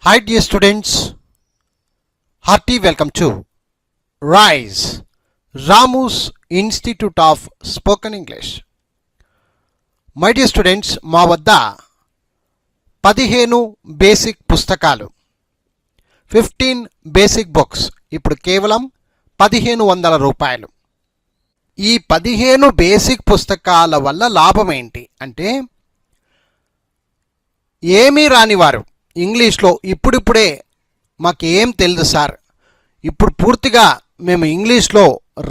Hi dear students, hearty welcome to RISE, Ramu's Institute of Spoken English. My dear students, మా వద్ద 15 basic పుస్తకాలు 15 basic books ఇప్పుడు కేవలం 1500 రూపాయలు. ఈ 15 బేసిక్ పుస్తకాల వల్ల లాభం ఏంటి అంటే, ఏమీ రానివారు ఇంగ్లీష్లో ఇప్పుడిప్పుడే మాకేం తెలియదు సార్, ఇప్పుడు పూర్తిగా మేము ఇంగ్లీష్లో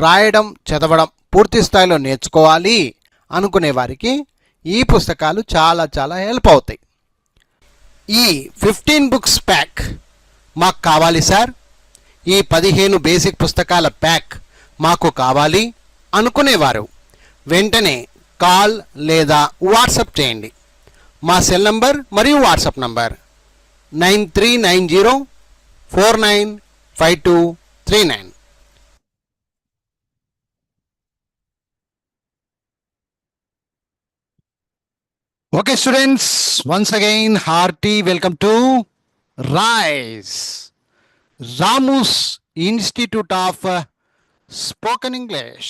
రాయడం చదవడం పూర్తి స్థాయిలో నేర్చుకోవాలి అనుకునే వారికి ఈ పుస్తకాలు చాలా చాలా హెల్ప్ అవుతాయి. ఈ 15 బుక్స్ ప్యాక్ మాకు కావాలి సార్, ఈ 15 బేసిక్ పుస్తకాల ప్యాక్ మాకు కావాలి అనుకునేవారు వెంటనే కాల్ లేదా వాట్సాప్ చేయండి. మా సెల్ నంబర్ మరియు WhatsApp number 9390495239. Okay students, once again hearty welcome to RISE, Ramu's Institute of Spoken English.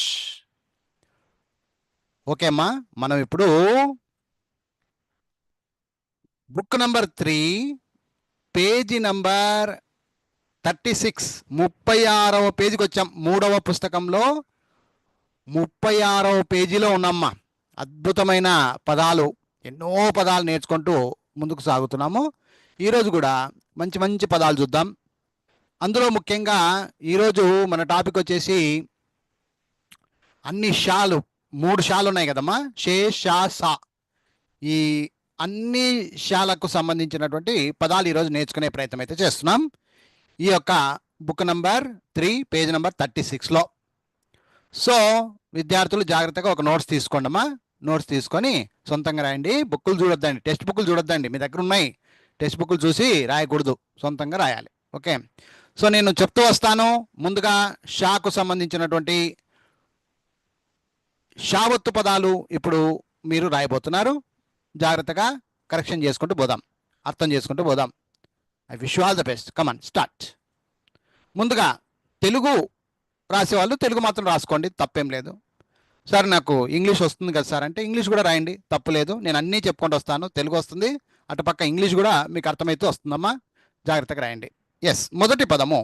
Okay అమ్మా, మనం ఇప్పుడు బుక్ నంబర్ 3 పేజీ నంబర్ 36 36వ పేజీకి వచ్చాం. 3వ పుస్తకంలో 36వ పేజీలో ఉన్నామ్మా. అద్భుతమైన పదాలు, ఎన్నో పదాలు నేర్చుకుంటూ ముందుకు సాగుతున్నాము. ఈరోజు కూడా మంచి మంచి పదాలు చూద్దాం. అందులో ముఖ్యంగా ఈరోజు మన టాపిక్ వచ్చేసి అన్ని షాలు, 3 షాలు ఉన్నాయి కదమ్మా, షే షా సా. ఈ అన్ని శాలకు సంబంధించినటువంటి పదాలు ఈరోజు నేర్చుకునే ప్రయత్నం అయితే చేస్తున్నాం ఈ యొక్క బుక్ నంబర్ 3 పేజ్ నంబర్ 36లో. సో విద్యార్థులు జాగ్రత్తగా ఒక నోట్స్ తీసుకోండి అమ్మా. నోట్స్ తీసుకొని సొంతంగా రాయండి. బుక్కులు చూడొద్దండి, టెక్స్ట్ బుక్కులు చూడొద్దండి. మీ దగ్గర ఉన్నాయి టెక్స్ట్ బుక్కులు చూసి రాయకూడదు, సొంతంగా రాయాలి. ఓకే, సో నేను చెప్తూ వస్తాను. ముందుగా షాకు సంబంధించినటువంటి షావత్తు పదాలు ఇప్పుడు మీరు రాయబోతున్నారు. జాగ్రత్తగా కరెక్షన్ చేసుకుంటూ పోదాం, అర్థం చేసుకుంటూ పోదాం. I wish you all the best. Come on start. ముందుగా తెలుగు రాసేవాళ్ళు తెలుగు మాత్రం రాసుకోండి, తప్పేం లేదు. సార్ నాకు ఇంగ్లీష్ వస్తుంది కదా సార్ అంటే ఇంగ్లీష్ కూడా రాయండి, తప్పు లేదు. నేను అన్నీ చెప్పుకుంటూ వస్తాను. తెలుగు వస్తుంది, అటుపక్క ఇంగ్లీష్ కూడా మీకు అర్థమైతే వస్తుందమ్మా. జాగ్రత్తగా రాయండి. ఎస్, మొదటి పదము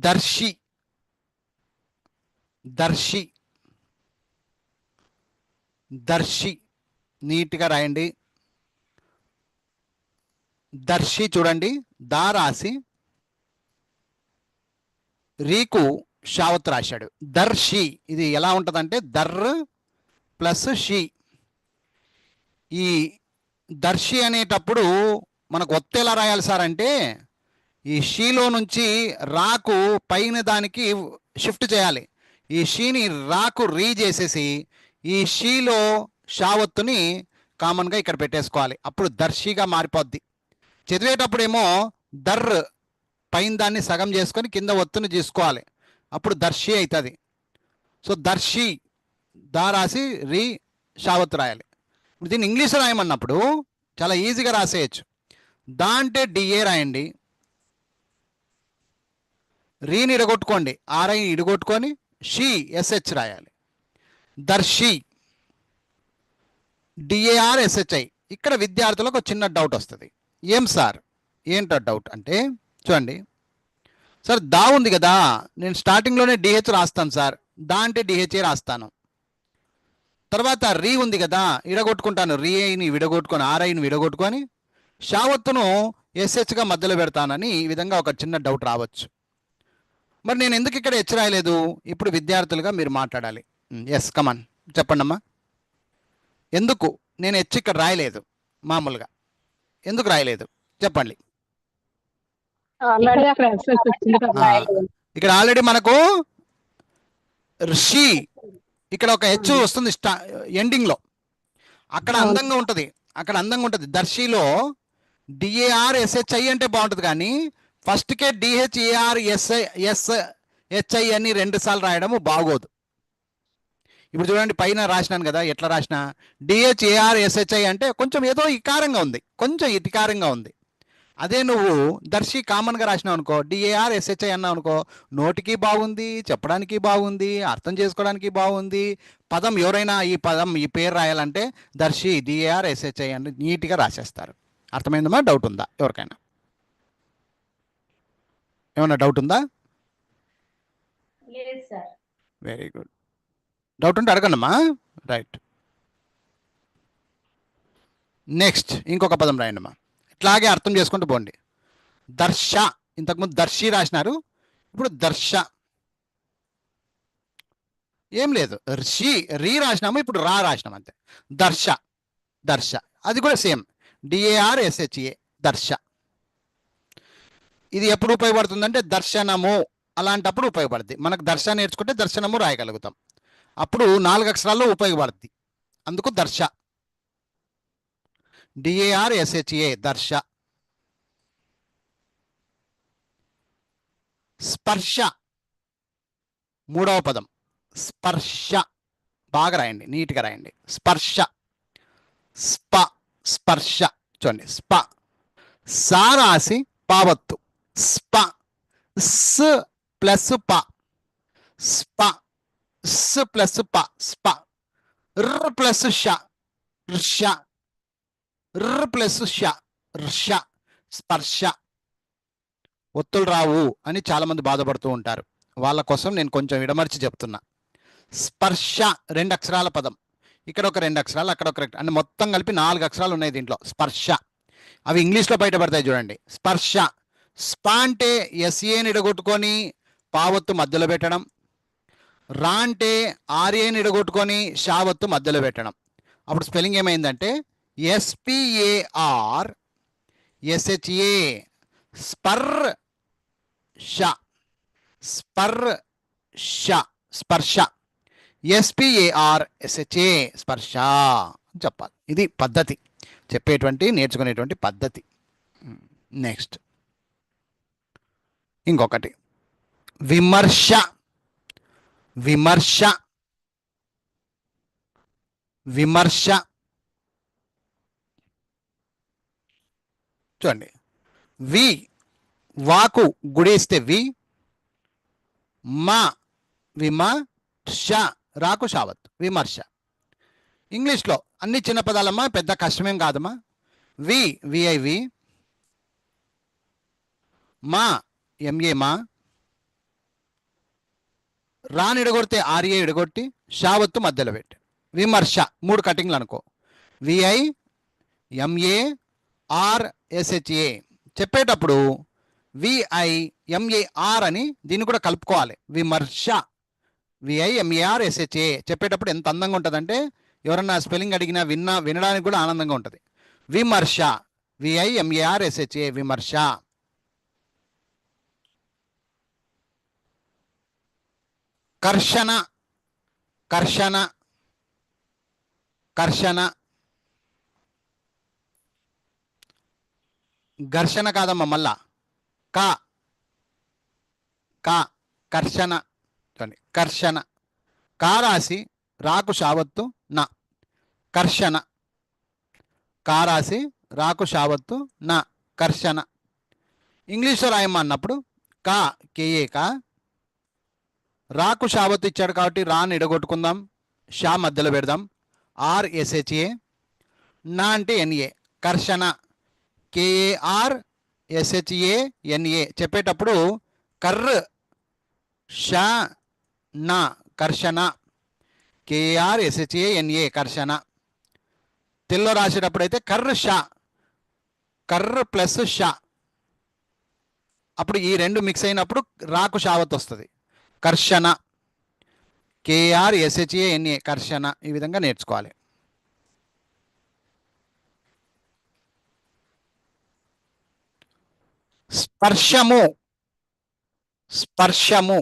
దర్శి. దర్శి, దర్శి నీట్గా రాయండి. దర్శి చూడండి, దా రాసి రీకు షావత్ రాశాడు. దర్శి ఇది ఎలా ఉంటుందంటే దర్ ప్లస్ షి. ఈ దర్శి అనేటప్పుడు మనకు ఒత్తి ఎలా రాయాలి సార్ అంటే, ఈ షీలో నుంచి రాకు పైన దానికి షిఫ్ట్ చేయాలి. ఈ షీని రాకు రీ చేసేసి ఈ షీలో షావత్తుని కామన్గా ఇక్కడ పెట్టేసుకోవాలి. అప్పుడు దర్శిగా మారిపోద్ది. చదివేటప్పుడేమో దర్ పైన దాన్ని సగం చేసుకొని కింద ఒత్తుని తీసుకోవాలి, అప్పుడు దర్శి అవుతుంది. సో దర్శి దా రాసి రీ షావత్తు రాయాలి. ఇప్పుడు దీన్ని ఇంగ్లీష్ రాయమన్నప్పుడు చాలా ఈజీగా రాసేయచ్చు. దా అంటే డిఏ రాయండి, రీని ఇడగొట్టుకోండి, ఆర్ఐ ఇడగొట్టుకొని షీ ఎస్హెచ్ రాయాలి. దర్శి డిఏఆర్ఎస్హెచ్ఐ. ఇక్కడ విద్యార్థులకు ఒక చిన్న డౌట్ వస్తుంది. ఏం సార్ ఏంటో డౌట్ అంటే, చూడండి సార్ దా ఉంది కదా, నేను స్టార్టింగ్లోనే డిహెచ్ రాస్తాను సార్, దా అంటే డిహెచ్ఏ రాస్తాను. తర్వాత రీ ఉంది కదా, విడగొట్టుకుంటాను, రీఐని విడగొట్టుకొని ఆర్ఐని విడగొట్టుకొని షావత్తును ఎస్హెచ్గా మధ్యలో పెడతానని ఈ విధంగా ఒక చిన్న డౌట్ రావచ్చు. మరి నేను ఎందుకు ఇక్కడ హెచ్ రాయలేదు? ఇప్పుడు విద్యార్థులుగా మీరు మాట్లాడాలి. ఎస్ కమాన్ చెప్పండి అమ్మా, ఎందుకు నేను హెచ్ ఇక్కడ రాయలేదు? మామూలుగా ఎందుకు రాయలేదు చెప్పండి. ఇక్కడ ఆల్రెడీ మనకు షీ ఇక్కడ ఒక హెచ్ వస్తుంది ఎండింగ్లో, అక్కడ అందంగా ఉంటుంది, అక్కడ అందంగా ఉంటుంది. దర్శిలో డిఏఆర్ఎస్హెచ్ఐ అంటే బాగుంటుంది, కానీ ఫస్ట్కే డిహెచ్ఏఆర్ఎస్ఐ అని 2 సార్లు రాయడము బాగోదు. ఇప్పుడు చూడండి పైన రాసినాను కదా, ఎట్లా రాసిన DHARSHI అంటే కొంచెం ఏదో ఇకారంగా ఉంది, కొంచెం ఇటికారంగా ఉంది. అదే నువ్వు దర్శి కామన్గా రాసినావు అనుకో, DARSHI అన్నావు అనుకో, నోటికి బాగుంది, చెప్పడానికి బాగుంది, అర్థం చేసుకోవడానికి బాగుంది. పదం ఎవరైనా ఈ పేరు రాయాలంటే దర్శి DARSHI అని నీట్గా రాసేస్తారు. అర్థమైందమ్మా? డౌట్ ఉందా ఎవరికైనా? ఏమన్నా డౌట్ ఉందా? Very good. డౌట్ ఉంటే అడగండమ్మా. రైట్. నెక్స్ట్ ఇంకొక పదం రాయండమ్మా. ఇట్లాగే అర్థం చేసుకుంటూ పోండి. దర్శ, ఇంతకుముందు దర్శి రాసినారు, ఇప్పుడు దర్శ. ఏం లేదు, రీ రాసినాము, ఇప్పుడు రా రాసినాము అంతే. దర్శ, దర్శ అది కూడా సేమ్, DARSHA దర్శ. ఇది ఎప్పుడు ఉపయోగపడుతుందంటే దర్శనము అలాంటప్పుడు ఉపయోగపడుతుంది. మనకు దర్శ నేర్చుకుంటే దర్శనము రాయగలుగుతాం, అప్పుడు 4 అక్షరాల్లో ఉపయోగపడుతుంది. అందుకు దర్శ, DARSHA దర్శ. స్పర్శ, మూడవ పదం స్పర్శ. బాగా రాయండి, నీట్గా రాయండి. స్పర్శ, స్ప, స్పర్శ. చూడండి, స్ప సా రాసి పావత్తు, స్ప, స్ ప్లస్ ప, స్ప, స్ ప్లస్ ప, స్ప. ర్ ప్లస్ ష, ర్ష. ర్ ప్లస్ ష, ర్ష. స్పర్శ. ఒత్తులు రావు అని చాలామంది బాధపడుతూ ఉంటారు, వాళ్ళ కోసం నేను కొంచెం విడమర్చి చెప్తున్నా. స్పర్శ 2 అక్షరాల పదం, ఇక్కడ ఒక 2 అక్షరాలు, అక్కడ ఒక అంటే మొత్తం కలిపి 4 అక్షరాలు ఉన్నాయి దీంట్లో. స్పర్శ, అవి ఇంగ్లీష్లో బయటపడతాయి చూడండి. స్పర్శ, స్ప అంటే SAని ఇడగొట్టుకొని పావత్తు మధ్యలో పెట్టడం, రా అంటే RAని ఇడగొట్టుకొని షావత్తు మధ్యలో పెట్టడం. అప్పుడు స్పెల్లింగ్ ఏమైందంటే SPARSHA, స్పర్శ, స్పర్శ, స్పర్శ. SPARSHA స్పర్శ అని చెప్పాలి. ఇది పద్ధతి, చెప్పేటువంటి నేర్చుకునేటువంటి పద్ధతి. నెక్స్ట్ ఇంకొకటి విమర్శ. విమర్శ, విమర్శ. చూడండి, వి వాకు గుడేస్తే వి, మా విమర్శ రాకు షావత్, విమర్శ. ఇంగ్లీష్లో అన్ని చిన్న పదాలమ్మా, పెద్ద కష్టమేం కాదమ్మా. VI మా MA మా, రాని ఇడగొడితే RA ఇడగొట్టి షావత్తు మధ్యలో పెట్టి విమర్శ. 3 కటింగ్లు అనుకో, VIMARSHA. చెప్పేటప్పుడు VIMAR అని దీన్ని కూడా కలుపుకోవాలి. విమర్శ, VIMARSHA. చెప్పేటప్పుడు ఎంత అందంగా ఉంటుందంటే, ఎవరన్నా స్పెల్లింగ్ అడిగినా వినడానికి కూడా ఆనందంగా ఉంటుంది. విమర్శ, VIMARSHA విమర్శ. కర్షణ, కర్షణ, కర్షణ. ఘర్షణ కాదమ్మా, మళ్ళా కా, కా, కర్షణ. కర్షణ, కా రాసి రాకు షావత్తు నా, కర్షణ. కా రాసి రాకు షావత్తు నా, కర్షణ. ఇంగ్లీష్లో రాయమ్మా అన్నప్పుడు కా, KA కా. రాకు షావత్తు ఇచ్చాడు కాబట్టి రాని ఇడగొట్టుకుందాం, షా మధ్యలో పెడదాం, RSHA. నా అంటే NA, కర్షణ, KARSHANA. చెప్పేటప్పుడు కర్ర షా నా, కర్షణ, KARSHANA కర్షణ. తెలుగులో రాసేటప్పుడు అయితే కర్ర షా, కర్ర ప్లస్ షా. అప్పుడు ఈ 2 మిక్స్ అయినప్పుడు రాకు షావత్ వస్తుంది, కర్షణ, KARSHANA కర్షణ. ఈ విధంగా నేర్చుకోవాలి. స్పర్శము, స్పర్శము,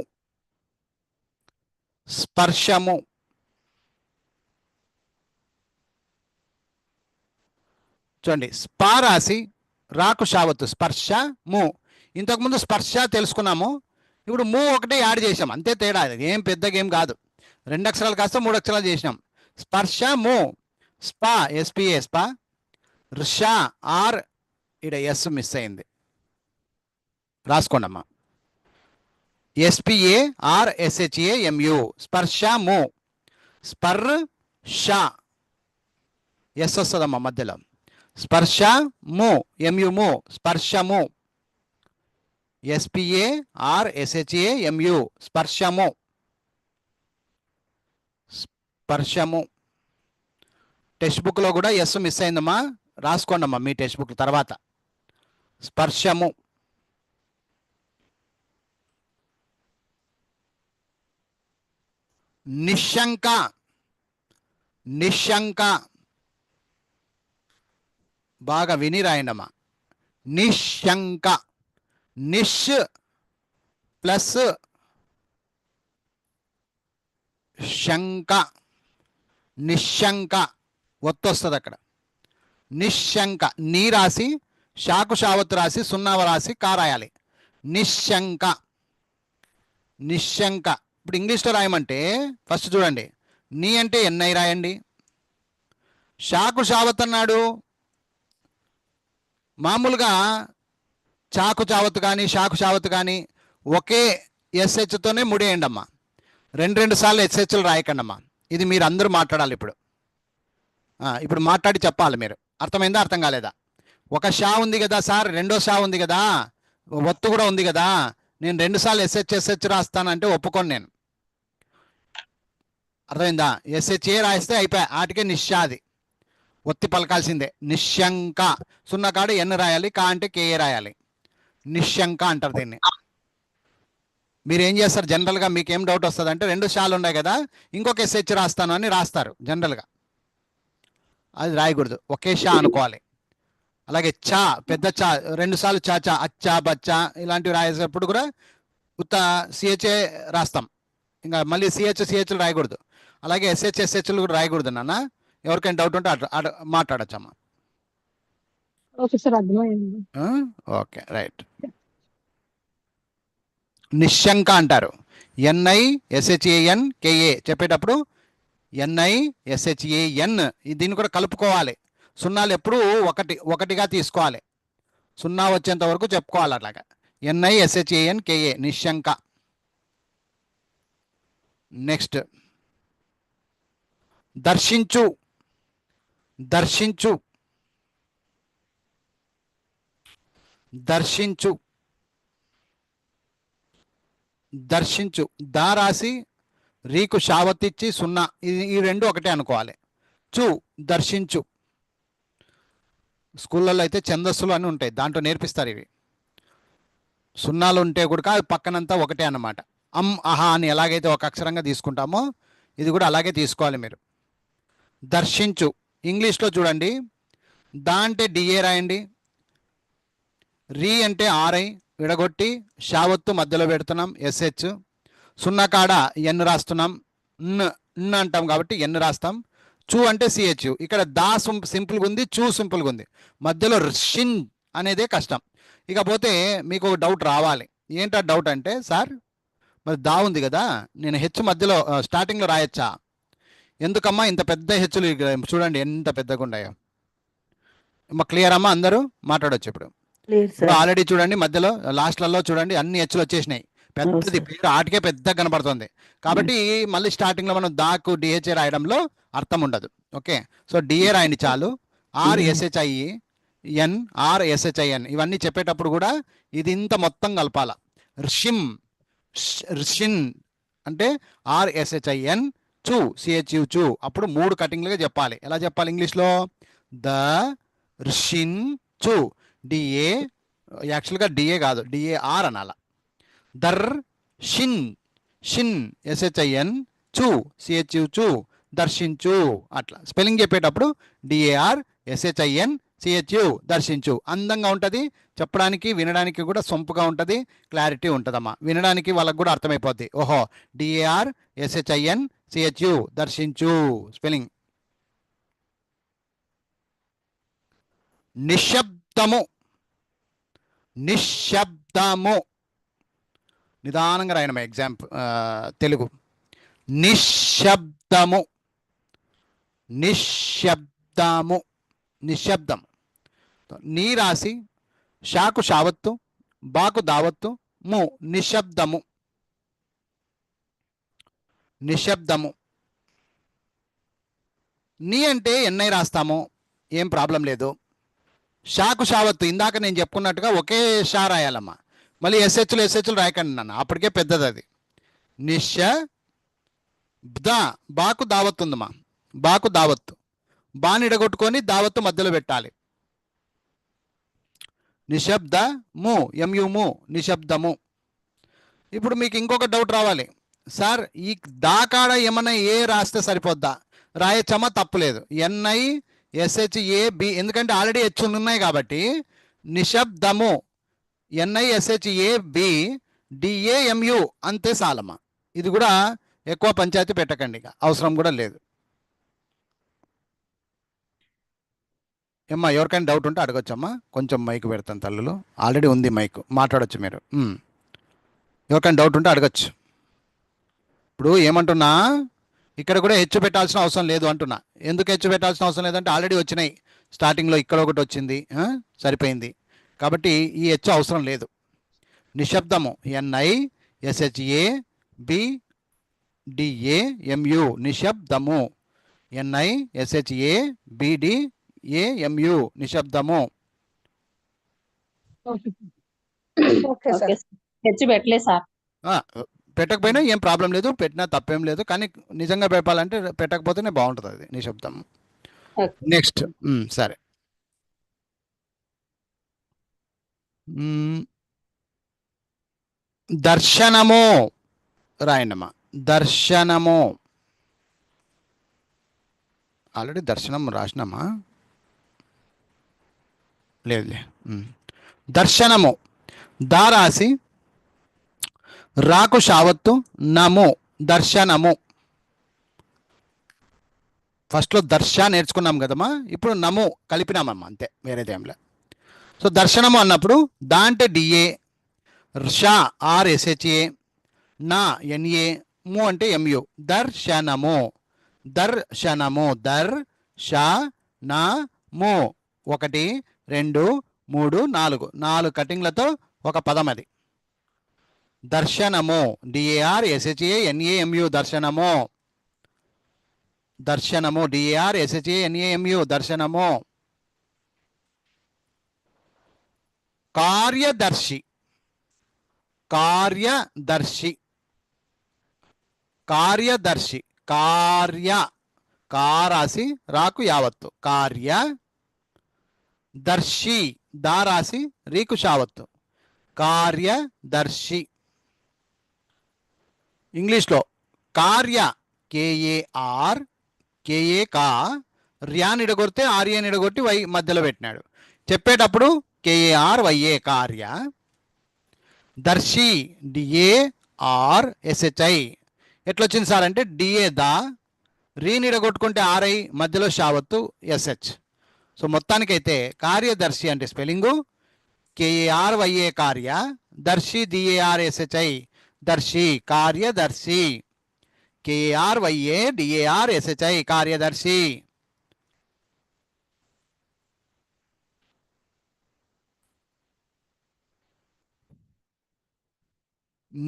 స్పర్శము. చూడండి, స్పా రాసి రాకు షావత్తు స్పర్శము. ఇంతకుముందు స్పర్శ తెలుసుకున్నాము, ఇప్పుడు ఒకటే యాడ్ చేసాం, అంతే తేడా. ఏం పెద్దగా ఏం కాదు. 2 అక్షరాలు కాస్త 3 అక్షరాలు చేసినాం. స్పర్శము, స్పా, ఎస్పిఏ స్పా. ర్ష, ఆర్, ఇక్కడ ఎస్ మిస్ అయింది, రాసుకోండి అమ్మా. ఎస్పిఏ ఆర్ ఎస్హెచ్ఏ ఎంయు, స్పర్శము. స్పర్ ష, ఎస్ వస్తుందమ్మా మధ్యలో. స్పర్శము, ఎంయుము, స్పర్శము. ఎస్పిఏ ఆర్ ఎస్హెచ్ఏ ఎంయు, స్పర్శము. స్పర్శము. టెక్స్ట్ బుక్లో కూడా ఎస్ మిస్ అయిందమ్మా, రాసుకోండి అమ్మా మీ టెక్స్ట్ బుక్ తర్వాత. స్పర్శము. నిశంక, నిశంక, బాగా విని రాయండమ్మా. నిశంక, నిష్ ప్లస్ శంక, నిశంక, ఒత్తొస్తుంది అక్కడ. నిశంక, నీ రాసి షాకు షావత్తు రాసి సున్నావ రాసి కా రాయాలి. నిశంక, నిశంక. ఇప్పుడు ఇంగ్లీష్లో రాయమంటే ఫస్ట్ చూడండి, నీ అంటే ఎన్ఐ రాయండి. షాకు షావత్ అన్నాడు, మామూలుగా చాకు చావత్ కానీ షాకు షావత్ కానీ ఒకే ఎస్హెచ్తోనే ముడేయండి అమ్మా. 2 సార్లు ఎస్హెచ్లు రాయకండి అమ్మా. ఇది మీరు అందరూ మాట్లాడాలి ఇప్పుడు. ఇప్పుడు మాట్లాడి చెప్పాలి మీరు. అర్థమైందా, అర్థం కాలేదా? ఒక షా ఉంది కదా సార్, రెండో షా ఉంది కదా, ఒత్తు కూడా ఉంది కదా, నేను 2 సార్లు ఎస్హెచ్ రాస్తానంటే ఒప్పుకోను నేను. అర్థమైందా? ఎస్హెచ్ఏ రాయిస్తే అయిపోయా, ఆటికే నిశ్చాది, ఒత్తి పలకాల్సిందే. నిశంక, సున్నా కాడ ఎన్ రాయాలి, కా అంటే కేఏ రాయాలి. నిశంక అంటారు దీన్ని. మీరు ఏం చేస్తారు జనరల్గా, మీకు ఏం డౌట్ వస్తుంది అంటే 2 షాలు ఉన్నాయి కదా, ఇంకొక ఎస్హెచ్ రాస్తాను అని రాస్తారు జనరల్గా. అది రాయకూడదు, ఒకే షా అనుకోవాలి. అలాగే చా, పెద్ద చా 2 సార్లు చాచా, అచ్చా బచ్చా ఇలాంటివి రాసేటప్పుడు కూడా ఉత్త సిహెచ్ఏ రాస్తాం, ఇంకా మళ్ళీ సిహెచ్లు రాయకూడదు. అలాగే ఎస్హెచ్లు కూడా రాయకూడదు నాన్న. ఎవరికైనా డౌట్ ఉంటే మాట్లాడచ్చమ్మా. ఓకే సార్, అర్థమైంది. Okay, right. నిశంక అంటారు. ఎన్ఐ ఎస్హెచ్ఏఎన్ కేఏ చెప్పేటప్పుడు ఎన్ఐ ఎస్హెచ్ఏఎన్, దీన్ని కూడా కలుపుకోవాలి. సున్నాలు ఎప్పుడు ఒకటిగా తీసుకోవాలి, సున్నా వచ్చేంత వరకు చెప్పుకోవాలి అట్లాగా. ఎన్ఐ ఎస్హెచ్ఏఎన్ కేఏ, నిశంక. నెక్స్ట్ దర్శించు, దర్శించు, దర్శించు, దర్శించు. దా రాసి రీకు షావత్తిచ్చి సున్నా, ఈ 2 ఒకటే అనుకోవాలి. చు, దర్శించు. స్కూళ్ళల్లో అయితే ఛందస్సులు అని ఉంటాయి, దాంట్లో నేర్పిస్తారు ఇవి. సున్నాలు ఉంటే కూడా పక్కనంతా ఒకటే అన్నమాట. అహా అని ఎలాగైతే ఒక అక్షరంగా తీసుకుంటామో ఇది కూడా అలాగే తీసుకోవాలి మీరు. దర్శించు. ఇంగ్లీష్లో చూడండి, దా అంటే డిఏ రాయండి, రీ అంటే ఆర్ఐ విడగొట్టి షావత్తు మధ్యలో పెడుతున్నాం ఎస్హెచ్, సున్నా కాడ ఎన్ రాస్తున్నాం, న్ అంటాం కాబట్టి ఎన్ రాస్తాం. చూ అంటే సిహెచ్. ఇక్కడ దా సింపుల్గా ఉంది, చూ సింపుల్గా ఉంది, మధ్యలో షిన్ అనేదే కష్టం. ఇకపోతే మీకు ఒక డౌట్ రావాలి. ఏంటా డౌట్ అంటే, సార్ మరి దా ఉంది కదా, నేను హెచ్ మధ్యలో స్టార్టింగ్లో రాయొచ్చా? ఎందుకమ్మా ఇంత పెద్ద హెచ్చులు చూడండి ఎంత పెద్దగా ఉన్నాయో. క్లియర్ అమ్మా, అందరూ మాట్లాడవచ్చు ఇప్పుడు. ఆల్రెడీ చూడండి మధ్యలో లాస్ట్లలో చూడండి అన్ని హెచ్చులు వచ్చేసినాయి, పెద్దది పేరు ఆటికే పెద్ద కనపడుతుంది. కాబట్టి మళ్ళీ స్టార్టింగ్లో మనం దాకు డిహెచ్ఏ రాయడంలో అర్థం ఉండదు. ఓకే, సో డిఏ రాయండి చాలు. RSHIN, RSHIN ఇవన్నీ చెప్పేటప్పుడు కూడా ఇది ఇంత మొత్తం కలపాల. ర్షిమ్, ర్షిన్ అంటే RSHIN, చూ CHU చూ. అప్పుడు 3 కటింగ్లుగా చెప్పాలి. ఎలా చెప్పాలి ఇంగ్లీష్లో? ద ర్షిన్ చూ. డిఏ యాక్చువల్గా డిఏ కాదు, DAR అనాల. దర్ షిన్, షిన్ SHIN, చూ CHU చూ, దర్శించు. అట్లా స్పెల్లింగ్ చెప్పేటప్పుడు DAR SHIN CHU, దర్శించు. అందంగా ఉంటుంది చెప్పడానికి, వినడానికి కూడా సొంపుగా ఉంటుంది, క్లారిటీ ఉంటుందమ్మా. వినడానికి వాళ్ళకు కూడా అర్థమైపోద్ది, ఓహో DAR SHIN CHU, దర్శించు స్పెల్లింగ్. నిశ్శబ్దము, నిశ్శబ్దము. నిదానంగా రాయనమ్మా ఎగ్జామ్ తెలుగు. నిశ్శబ్దము, నిశ్శబ్దము, నిశ్శబ్దం. నీ రాసి షాకు షావత్తు, బాకు దావత్తు, ము నిశ్శబ్దము, నిశ్శబ్దము. నీ అంటే ఎన్ఐ రాస్తాము, ఏం ప్రాబ్లం లేదు. షాకు షావత్తు ఇందాక నేను చెప్పుకున్నట్టుగా ఒకే షా రాయాలమ్మా, మళ్ళీ ఎస్హెచ్లు రాయకండి నాన్న, అప్పటికే పెద్దది అది. నిశ్శబ్ద, బాకు దావత్తు ఉందమ్మా, బాకు దావత్తు, బాని ఇడగొట్టుకొని దావత్తు మధ్యలో పెట్టాలి. నిశ్శబ్దము, ఎంయుము, నిశ్శబ్దము. ఇప్పుడు మీకు ఇంకొక డౌట్ రావాలి, సార్ ఈ దాకాడ ఏమన్నా ఏ రాస్తే సరిపోద్దా? రాయచ్చమ్మా, తప్పులేదు. ఎన్ఐ ఎస్హెచ్ఏ బి, ఎందుకంటే ఆల్రెడీ హెచ్చులు ఉన్నాయి కాబట్టి నిశ్శబ్దము ఎన్ఐ ఎస్హెచ్ఏ బి డిఏఎంయు అంతే చాలమ్మా. ఇది కూడా ఎక్కువ పంచాయతీ పెట్టకండి, ఇక అవసరం కూడా లేదు. ఏమ్మా ఎవరికైనా డౌట్ ఉంటే అడగొచ్చమ్మా, కొంచెం మైక్ పెడతాను తల్లులు, ఆల్రెడీ ఉంది మైక్, మాట్లాడొచ్చు మీరు. ఎవరికైనా డౌట్ ఉంటే అడగచ్చు. ఇప్పుడు ఏమంటున్నా, ఇక్కడ కూడా హెచ్చు పెట్టాల్సిన అవసరం లేదు అంటున్నా. ఎందుకు హెచ్చు పెట్టాల్సిన అవసరం లేదంటే ఆల్రెడీ వచ్చినాయి, స్టార్టింగ్లో ఇక్కడ ఒకటి వచ్చింది, సరిపోయింది. కాబట్టి ఈ హెచ్చు అవసరం లేదు. నిశ్శబ్దము ఎన్ఐ ఎస్హెచ్ఏ బి డిఏఎంయు, నిశ్శబ్దము ఎన్ఐ ఎస్హెచ్ఏ బిడిఏఎంయు, నిశ్శబ్దము. Okay sir. హెచ్చు పెట్టలే సార్. పెట్టకపోయినా ఏం ప్రాబ్లం లేదు, పెట్టినా తప్పేం లేదు. కానీ నిజంగా పెట్టాలంటే పెట్టకపోతేనే బాగుంటుంది అది, నిశ్శబ్దం. నెక్స్ట్ సరే, దర్శనము రాయండమ్మా. దర్శనము, ఆల్రెడీ దర్శనం రాసినామా? లేదులే. దర్శనము దా రాసి రాకు షావత్తు, నము దర్శనము. ఫస్ట్లో దర్శ నేర్చుకున్నాం కదమ్మా, ఇప్పుడు నము కలిపినామమ్మా, అంతే, వేరేదేంలే. సో దర్శనము అన్నప్పుడు దా అంటే డిఏ, షా ఆర్ఎస్హెచ్ఏ, నా ఎన్ఏ, ము అంటే ఎంయు. దర్శనము, దర్శనము, దర్శనము. 1 2 3 4 4 కటింగ్లతో ఒక పదం అది. దర్శనము డిఏఆర్ ఎస్హెచ్ఏ ఎన్ఏఎంయు, దర్శనము, దర్శనము డిఏఆర్ ఎస్హెచ్ఏ ఎన్ఏఎంయు, దర్శనము. కార్యదర్శి, కార్యదర్శి, కార్యదర్శి, కార్య కారాసి రాకు యావత్తు, కార్య దర్శి దారాసి రీకు షావత్తు, కార్యదర్శి. ఇంగ్లీష్లో కార్య కేఏఆర్, కేఏ కా, ర్యాన్ ఇడగొడితే ఆర్యన్ ఇడగొట్టి వై మధ్యలో పెట్టినాడు. చెప్పేటప్పుడు కేఏఆర్ వైఏ కార్య. దర్శి డిఏఆర్ ఎస్హెచ్ఐ. ఎట్లొచ్చింది సార్ అంటే డిఏ దా, రీని ఇడగొట్టుకుంటే ఆర్ఐ, మధ్యలో షావత్తు ఎస్హెచ్. సో మొత్తానికైతే కార్యదర్శి అంటే స్పెల్లింగు కేఏఆర్ వైఏ కార్య, దర్శి డిఏఆర్ ఎస్హెచ్ఐ, దర్శి కార్యదర్శి, కేఆర్ వైఏ డిఏఆర్ ఎస్హెచ్ఐ, కార్యదర్శి.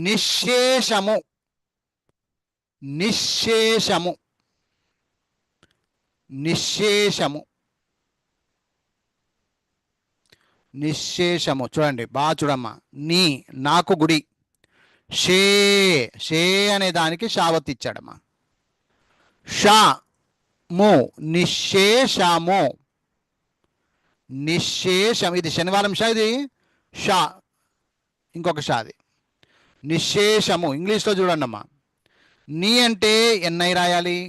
నిశ్శేషము, నిశ్శేషము, నిశ్శేషము, నిశ్శేషము. చూడండి బాగా చూడమ్మా. నీ నాకు గుడి, షే షే అనే దానికి షావత్ ఇచ్చాడమ్మా. షా ము నిశ్శేషము, నిశ్శేషం. ఇది శనివారం షా, ఇది షా, ఇంకొక షా, అది నిశ్శేషము. ఇంగ్లీష్లో చూడండి అమ్మా, నీ అంటే ఎన్ఐ రాయాలి,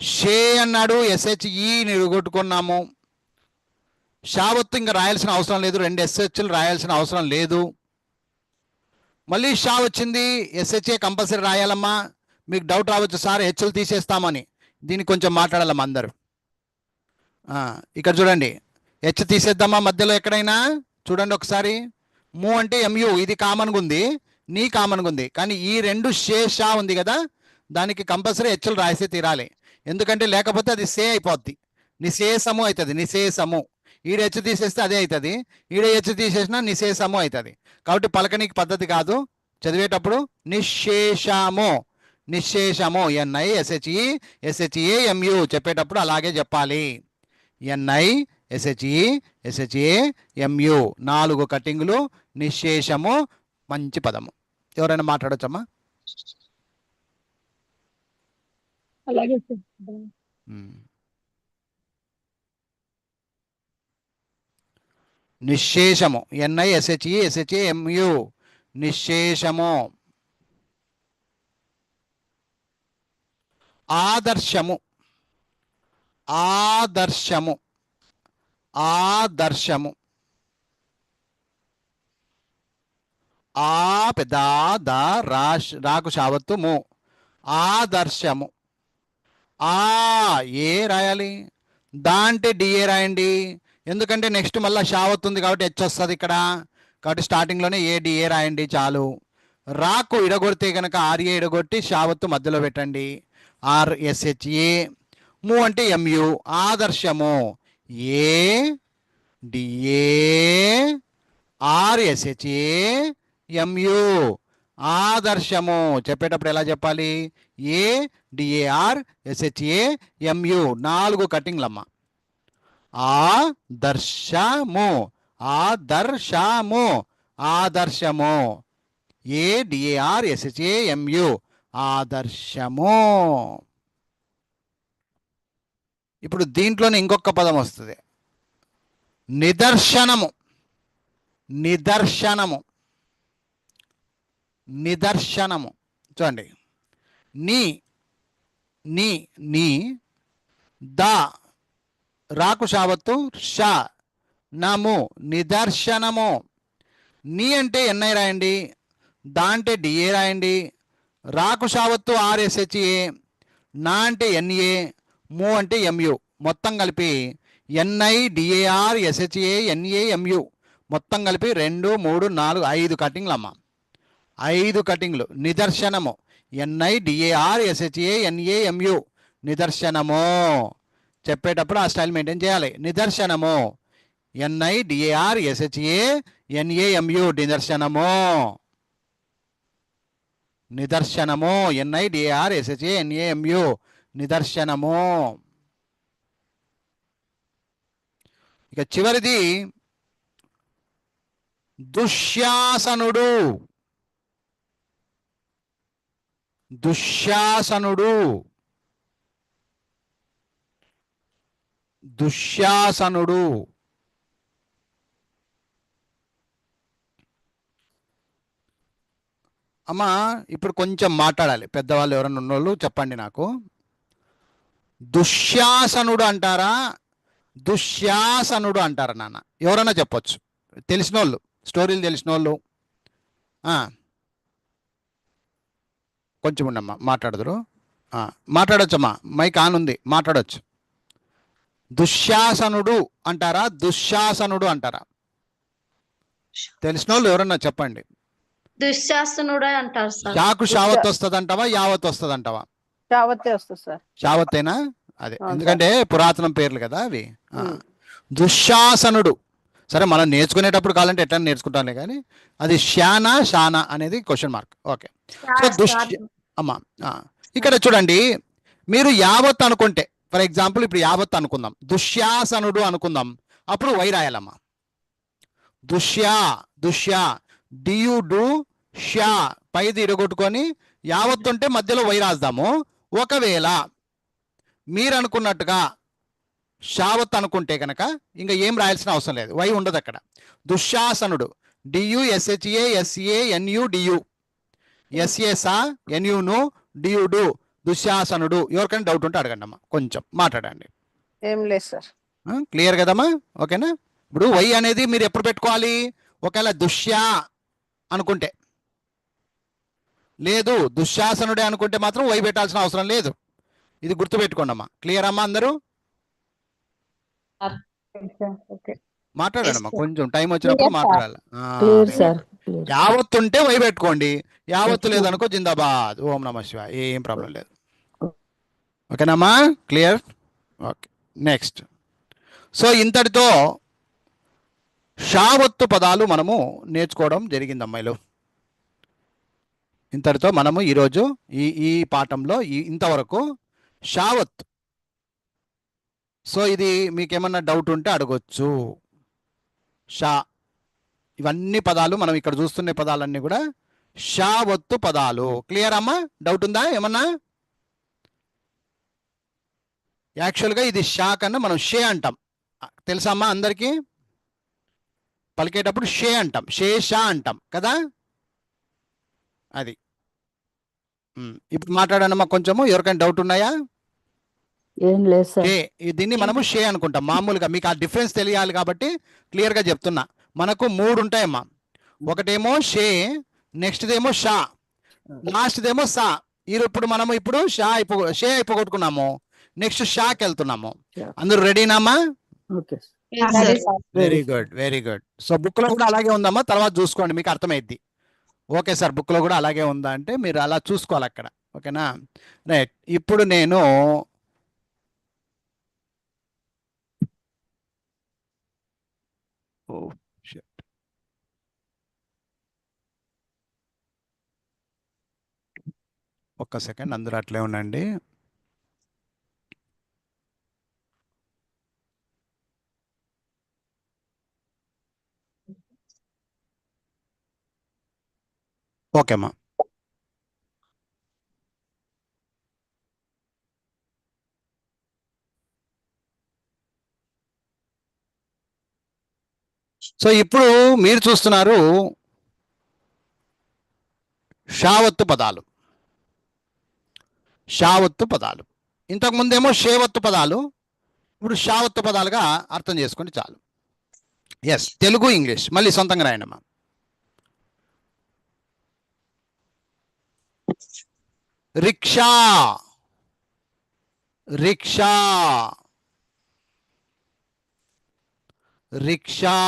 షే అన్నాడు ఎస్హెచ్ఈ నిడగొట్టుకున్నాము. షావత్తు ఇంకా రాయాల్సిన అవసరం లేదు, 2 ఎస్హెచ్లు రాయాల్సిన అవసరం లేదు. మళ్ళీ షా వచ్చింది, ఎస్హెచ్ఏ కంపల్సరీ రాయాలమ్మా. మీకు డౌట్ రావచ్చు, సార్ హెచ్లు తీసేస్తామని. దీనికి కొంచెం మాట్లాడాలమ్మా అందరూ. ఇక్కడ చూడండి, హెచ్ తీసేద్దామా మధ్యలో ఎక్కడైనా? చూడండి ఒకసారి. ము అంటే ఎంయు, ఇది కామన్గా ఉంది, నీ కామన్గా ఉంది. కానీ ఈ 2 షే షా ఉంది కదా, దానికి కంపల్సరీ హెచ్చులు రాసే తీరాలి. ఎందుకంటే లేకపోతే అది సే అయిపోద్ది, నిశేషము అవుతుంది. నిశేషము ఈడ హెచ్చు తీసేస్తే అదే అవుతుంది, ఈడ హెచ్చు తీసేసినా నిశేషము అవుతుంది. కాబట్టి పలకనీకి పద్ధతి కాదు, చదివేటప్పుడు నిశేషము, నిశేషము NISHESHEMU చెప్పేటప్పుడు అలాగే చెప్పాలి. NISHESHEMU 4 కటింగులు, నిశేషము, మంచి పదము. ఎవరైనా మాట్లాడొచ్చమ్మా? అలాగే సార్. నిశేషము NISHESHEMU నిశేషము. ఆదర్శము, ఆదర్శము, ఆదర్శము. ఆ పెద్ద ద రాకు షావత్తు ము, ఆదర్శము. ఆ ఏ రాయాలి, దా అంటే డిఏ రాయండి, ఎందుకంటే నెక్స్ట్ మళ్ళీ షావత్ ఉంది కాబట్టి హెచ్ వస్తుంది ఇక్కడ, కాబట్టి స్టార్టింగ్లోనే డిఏ రాయండి చాలు. రాకు ఇడగొడితే కనుక ఆర్ఏ ఇడగొట్టి షావత్తు మధ్యలో పెట్టండి, RSHA. ము అంటే MU, ఆదర్శము, ADA RSHA MU ఆదర్శము. చెప్పేటప్పుడు ఎలా చెప్పాలి? ADARSHAMU 4 కటింగ్లమ్మ. ఆదర్శము, ఆదర్శము, ఆదర్శము, ADARSHAMU ఆదర్శము. ఇప్పుడు దీంట్లోనే ఇంకొక పదం వస్తుంది, నిదర్శనము. నిదర్శనము, నిదర్శనము. చూడండి, నీ నీ నీ ద రాకు షావత్తు ష నము, నిదర్శనము. నీ అంటే NI రాయండి, దా అంటే DA రాయండి, రాకు షావత్తు RSHA, నా అంటే NA, ము అంటే MU. మొత్తం కలిపి NIDARSHANAMU మొత్తం కలిపి 2, 3, 4, 5 కటింగ్లు అమ్మ. 5 కటింగ్లు. నిదర్శనము NIDARSHANAMU నిదర్శనము. చెప్పేటప్పుడు ఆ స్టైల్ మెయింటైన్ చేయాలి. నిదర్శనము NIDARSHANAMU నిదర్శనము, నిదర్శనము NIDARSHANAMU నిదర్శనము. ఇక చివరిది దుశ్శాసనుడు. దుశ్శాసనుడు, దుశ్శాసనుడు. అమ్మా ఇప్పుడు కొంచెం మాట్లాడాలి, పెద్దవాళ్ళు ఎవరన్నా ఉన్నోళ్ళు చెప్పండి నాకు. దుశ్శాసనుడు అంటారా, దుశ్శాసనుడు అంటారా నాన్న? ఎవరన్నా చెప్పొచ్చు, తెలిసిన వాళ్ళు, స్టోరీలు తెలిసిన వాళ్ళు. కొంచెం ఉండమ్మా, మాట్లాడదురు. మాట్లాడొచ్చమ్మా, మైక్ ఆన్ ఉంది, మాట్లాడొచ్చు. దుశ్శాసనుడు అంటారా, దుశ్శాసనుడు అంటారా? తెలిసిన వాళ్ళు ఎవరన్నా చెప్పండి. దుశ్శాసనుడే అంటారు సార్. షాకు షావత్ వస్తుంది అంటావా, యావత్ వస్తుంది అంటావా? షావత్తే వస్తుంది సార్. షావత్తేనా? అదే, ఎందుకంటే పురాతనం పేర్లు కదా అవి. దుశ్శాసనుడు. సరే, మనం నేర్చుకునేటప్పుడు కావాలంటే ఎట్లా నేర్చుకుంటానులే, కానీ అది షానా షానా అనేది క్వశ్చన్ మార్క్. ఓకే, సో అమ్మా ఇక్కడ చూడండి, మీరు యావత్ అనుకుంటే, ఫర్ ఎగ్జాంపుల్ ఇప్పుడు యావత్ అనుకుందాం, దుశ్శాసనుడు అనుకుందాం, అప్పుడు వై రాయాలమ్మా. దుష్యా డియుడు షా పైది ఇరగొట్టుకొని యావత్ ఉంటే మధ్యలో వై రాద్దాము. ఒకవేళ మీరు అనుకున్నట్టుగా షావత్ అనుకుంటే కనుక ఇంకా ఏం రాయాల్సిన అవసరం లేదు, వై ఉండదు అక్కడ. దుశ్శాసనుడు DUSHASANUDU SASA NUను డియుడు దుశ్శాసనుడు. ఎవరికైనా డౌట్ ఉంటే అడగండి అమ్మా, కొంచెం మాట్లాడండి. ఏం లేదు సార్. క్లియర్ కదమ్మా? ఓకేనా? ఇప్పుడు వై అనేది మీరు ఎప్పుడు పెట్టుకోవాలి? ఒకవేళ దుశ్యా అనుకుంటే, లేదు దుశ్శాసనుడే అనుకుంటే మాత్రం వై పెట్టాల్సిన అవసరం లేదు. ఇది గుర్తుపెట్టుకోండి అమ్మా. క్లియర్ అమ్మా అందరూ? మాట్లాడండి అమ్మా, కొంచెం టైం వచ్చినప్పుడు మాట్లాడాలి. యావత్తు ఉంటే వై పెట్టుకోండి, యావత్తు లేదనుకో జిందాబాద్ ఓం నమ శివ, ఏం ప్రాబ్లం లేదు. ఓకేనమ్మా, క్లియర్? Okay, next. సో ఇంతటితో షావత్తు పదాలు మనము నేర్చుకోవడం జరిగింది అమ్మాయిలు. ఇంతటితో మనము ఈరోజు ఈ పాఠంలో ఇంతవరకు షావత్. సో ఇది మీకేమన్నా డౌట్ ఉంటే అడగొచ్చు. షా, ఇవన్నీ పదాలు మనం ఇక్కడ చూస్తున్న పదాలన్నీ కూడా షావత్తు పదాలు. క్లియర్ అమ్మా? డౌట్ ఉందా ఏమన్నా? యాక్చువల్గా ఇది షా కన్నా మనం షే అంటాం, తెలుసా అమ్మా అందరికీ? పలికేటప్పుడు షే అంటాం, షే షా అంటాం కదా. అది ఇప్పుడు మాట్లాడానమ్మా. కొంచెము ఎవరికైనా డౌట్ ఉన్నాయా? ఏం లేదు సార్. షే, దీన్ని మనము షే అనుకుంటాం మామూలుగా. మీకు ఆ డిఫరెన్స్ తెలియాలి కాబట్టి క్లియర్గా చెప్తున్నా. మనకు 3 ఉంటాయమ్మా. ఒకటేమో షే, నెక్స్ట్ దేమో షా, లాస్ట్ దేమో సా. ఇప్పుడు మనము షే అయిపోగొట్టుకున్నాము, నెక్స్ట్ షాకి వెళ్తున్నాము. అందరూ రెడీనామా? Very good, very good. So book లో కూడా అలాగే ఉందమ్మా, తర్వాత చూసుకోండి మీకు అర్థమైద్ది. ఓకే సార్, బుక్ లో కూడా అలాగే ఉందా అంటే మీరు అలా చూసుకోవాలి అక్కడ. ఓకేనా, రైట్. ఇప్పుడు నేను ఒక్క సెకండ్, అందరూ అట్లే ఉండండి. ఓకే అమ్మా. సో ఇప్పుడు మీరు చూస్తున్నారు షావత్తు పదాలు. షావత్తు పదాలు, ఇంతకుముందేమో షేవత్తు పదాలు, ఇప్పుడు షావత్తు పదాలుగా అర్థం చేసుకోండి చాలు. ఎస్, తెలుగు ఇంగ్లీష్ మళ్ళీ సొంతంగా రాయండమ్మా. Rickshaw, rickshaw, rickshaw.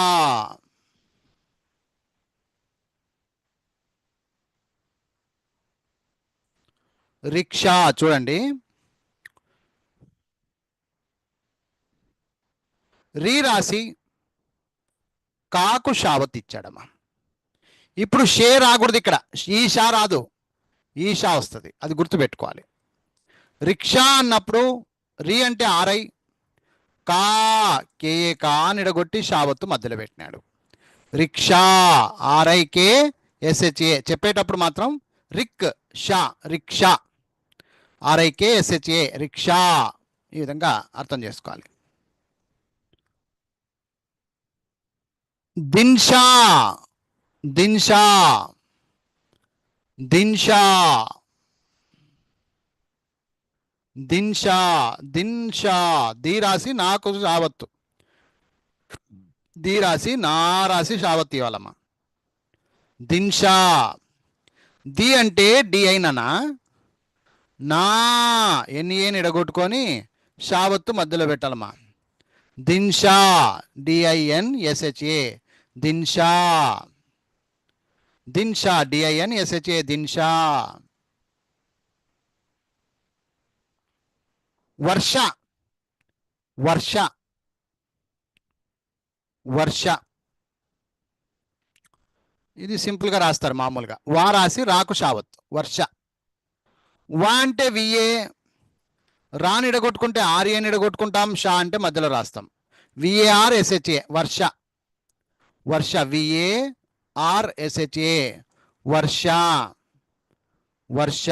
రిక్షా చూడండి, రీ రాసి కాకు షావత్ ఇచ్చాడమ్మా. ఇప్పుడు షే రాకూడదు ఇక్కడ, ఈ షా రాదు, ఈ షా వస్తుంది, అది గుర్తుపెట్టుకోవాలి. రిక్షా అన్నప్పుడు రీ అంటే ఆర్ఐ, కా కేఏ కా నిడగొట్టి షావత్తు మధ్యలో పెట్టినాడు. రిక్షా ఆర్ఐకే ఎస్హెచ్ఏ, చెప్పేటప్పుడు మాత్రం రిక్ షా, రిక్షా ఆర్ఐకే ఎస్హెచ్ఏ, రిక్షా. ఈ విధంగా అర్థం చేసుకోవాలి. దిన్షా, దిన్షా, దిన్షా, దిన్షా, దిన్షా. దీ రాసి నాకు షావత్తు, దీ రాసి నా రాసి షావత్తు ఇవ్వాలమ్మా. దిన్షా. ది అంటే డి అయినా, నా ఎన్ఏని ఎడగొట్టుకొని షావత్తు మధ్యలో పెట్టాలమ్మా. దిన్షా, డిఐఎన్ఎస్హెచ్ఏ, దిన్షా, దిన్షా, డిఐఎన్ఎస్హెచ్ఏ, దిన్షా. వర్ష, వర్ష, వర్ష. ఇది సింపుల్గా రాస్తారు మామూలుగా, వా రాసి రాకు షావత్, వర్ష. వా అంటే విఏ, రాని ఇడగొట్టుకుంటే ఆర్ఏని ఇడగొట్టుకుంటాం, షా అంటే మధ్యలో రాస్తాం, విఏఆర్ ఎస్హెచ్ఏ, వర్ష, వర్ష, విఏఆర్ ఎస్హెచ్ఏ, వర్ష, వర్ష,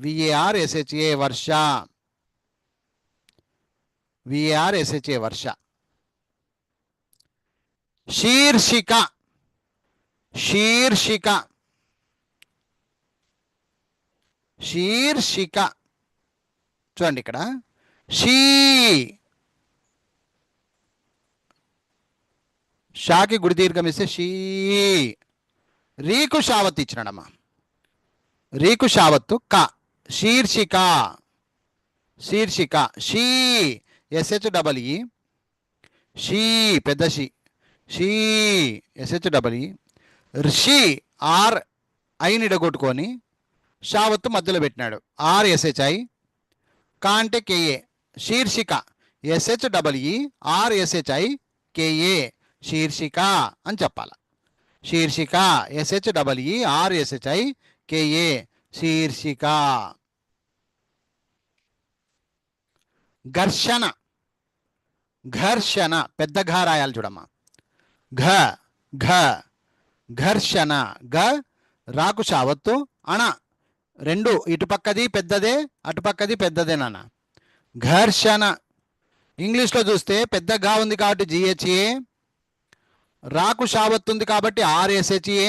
విఏఆర్ ఎస్హెచ్ఏ, వర్ష, విఏఆర్ ఎస్హెచ్ఏ, వర్ష. శీర్షిక, శీర్షిక, శీర్షిక. చూడండి ఇక్కడ షీ, షాకి గుడి దీర్ఘం ఇస్తే షీ. రీకు షావత్తు ఇచ్చినాడమ్మా, రీకు షావత్తు క, శీర్షిక, శీర్షిక. షీ ఎస్హెచ్ డబల్ ఈ, షీ పెద్ద షీ, షీ ఎస్హెచ్ డబల్ ఈ. ఋషి ఆర్ ఐని ఇడగొట్టుకొని షావత్తు మధ్యలో పెట్టినాడు. RSHI, కా అంటే KA, శీర్షిక SHEE RSHI KA, శీర్షిక అని చెప్పాలి. శీర్షిక SHEE RSHI KA, శీర్షిక. ఘర్షణ, ఘర్షణ పెద్ద ఘ రాయాలి చూడమ్మా. ఘ ఘ ఘర్షణ. గ రాకు షావత్తు, అణ రెండు, ఇటుపక్కది పెద్దదే అటుపక్కది పెద్దదే నాన్న. ఘర్షణ. ఇంగ్లీష్లో చూస్తే పెద్ద ఘా ఉంది కాబట్టి GHA, రాకు షావత్తు ఉంది కాబట్టి RSHA,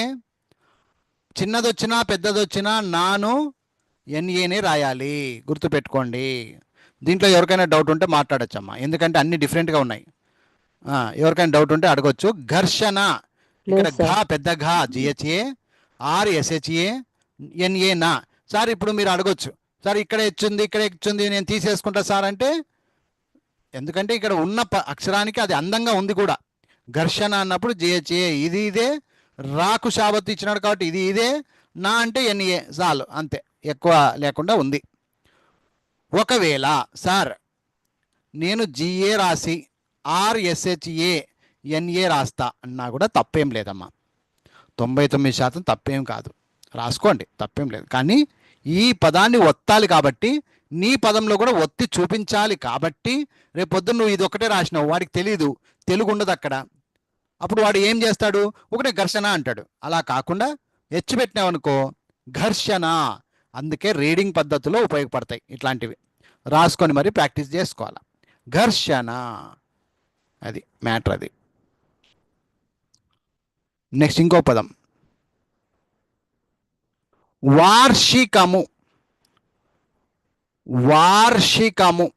చిన్నదొచ్చినా పెద్దదొచ్చినా నాను NAనే రాయాలి, గుర్తుపెట్టుకోండి. దీంట్లో ఎవరికైనా డౌట్ ఉంటే మాట్లాడచ్చమ్మా, ఎందుకంటే అన్ని డిఫరెంట్గా ఉన్నాయి. ఎవరికైనా డౌట్ ఉంటే అడగొచ్చు. ఘర్షణ, ఇక్కడ లేదు ఘా సార్. పెద్ద ఘా GHA, RSHA NA నా. సార్ ఇప్పుడు మీరు అడగొచ్చు, సార్ ఇక్కడ హెచ్చుంది ఇక్కడ హెచ్చుంది నేను తీసేసుకుంటా సార్ అంటే, ఎందుకంటే ఇక్కడ ఉన్న అక్షరానికి అది అందంగా ఉంది కూడా. ఘర్షణ అన్నప్పుడు GHA ఇది ఇదే, రాకు షావత్తు ఇచ్చినాడు కాబట్టి ఇది ఇదే, నా అంటే NA చాలు, అంతే, ఎక్కువ లేకుండా ఉంది. ఒకవేళ సార్ నేను GA రాసి RSHA NA రాస్తా అన్నా కూడా తప్పేం లేదమ్మా. 99% తప్పేం కాదు, రాసుకోండి, తప్పేం లేదు. కానీ ఈ పదాన్ని ఒత్తాలి కాబట్టి, నీ పదంలో కూడా ఒత్తి చూపించాలి కాబట్టి, రేపు పొద్దున్న నువ్వు ఇది ఒకటే రాసినావు, వాడికి తెలీదు, తెలుగు ఉండదు అక్కడ, అప్పుడు వాడు ఏం చేస్తాడు, ఒకటే ఘర్షణ అంటాడు. అలా కాకుండా హెచ్చు పెట్టినావు అనుకో, ఘర్షణ. అందుకే రీడింగ్ పద్ధతిలో ఉపయోగపడతాయి ఇట్లాంటివి, రాసుకొని మరి ప్రాక్టీస్ చేసుకోవాలి. ఘర్షణ, అది మ్యాటర్. అది నెక్స్ట్ ఇంకో పదం, వార్షికము. వార్షికము,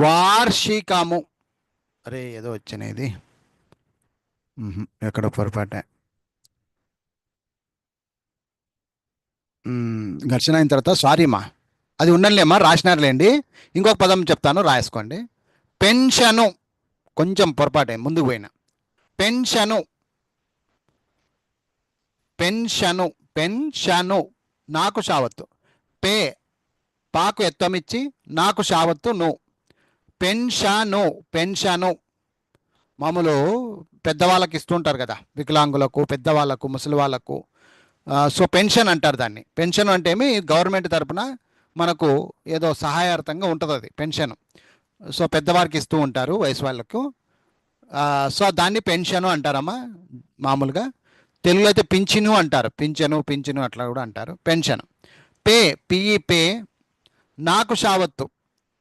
వార్షికము. అరే ఏదో వచ్చినది, ఎక్కడ పొరపాటే. ఘర్షణ అయిన తర్వాత సారీమా, అది ఉండలేమ్మా, రాసినారులేండి. ఇంకొక పదం చెప్తాను, రాసుకోండి. పెన్షను, కొంచెం పొరపాటే, ముందుకు పోయినా. పెన్షను, పెన్షను, పెన్షను, నాకు షావత్తు. పే పాకు ఎత్తమిచ్చి నాకు షావత్తు ను. Pension, pension. మామూలు పెద్దవాళ్ళకి ఇస్తుంటారు కదా, వికలాంగులకు, పెద్దవాళ్ళకు, ముసలి వాళ్ళకు. సో పెన్షన్ అంటారు దాన్ని. పెన్షన్ అంటే ఏమి, గవర్నమెంట్ తరపున మనకు ఏదో సహాయార్థంగా ఉంటుంది అది పెన్షన్. సో పెద్దవారికి ఇస్తూ ఉంటారు, వయసు వాళ్ళకు. సో దాన్ని పెన్షను అంటారమ్మా. మామూలుగా తెలుగులో అయితే పింఛను అంటారు, పింఛను పింఛను అట్లా కూడా అంటారు. పెన్షన్. పే పిఈ పే, నాకు షావత్తు.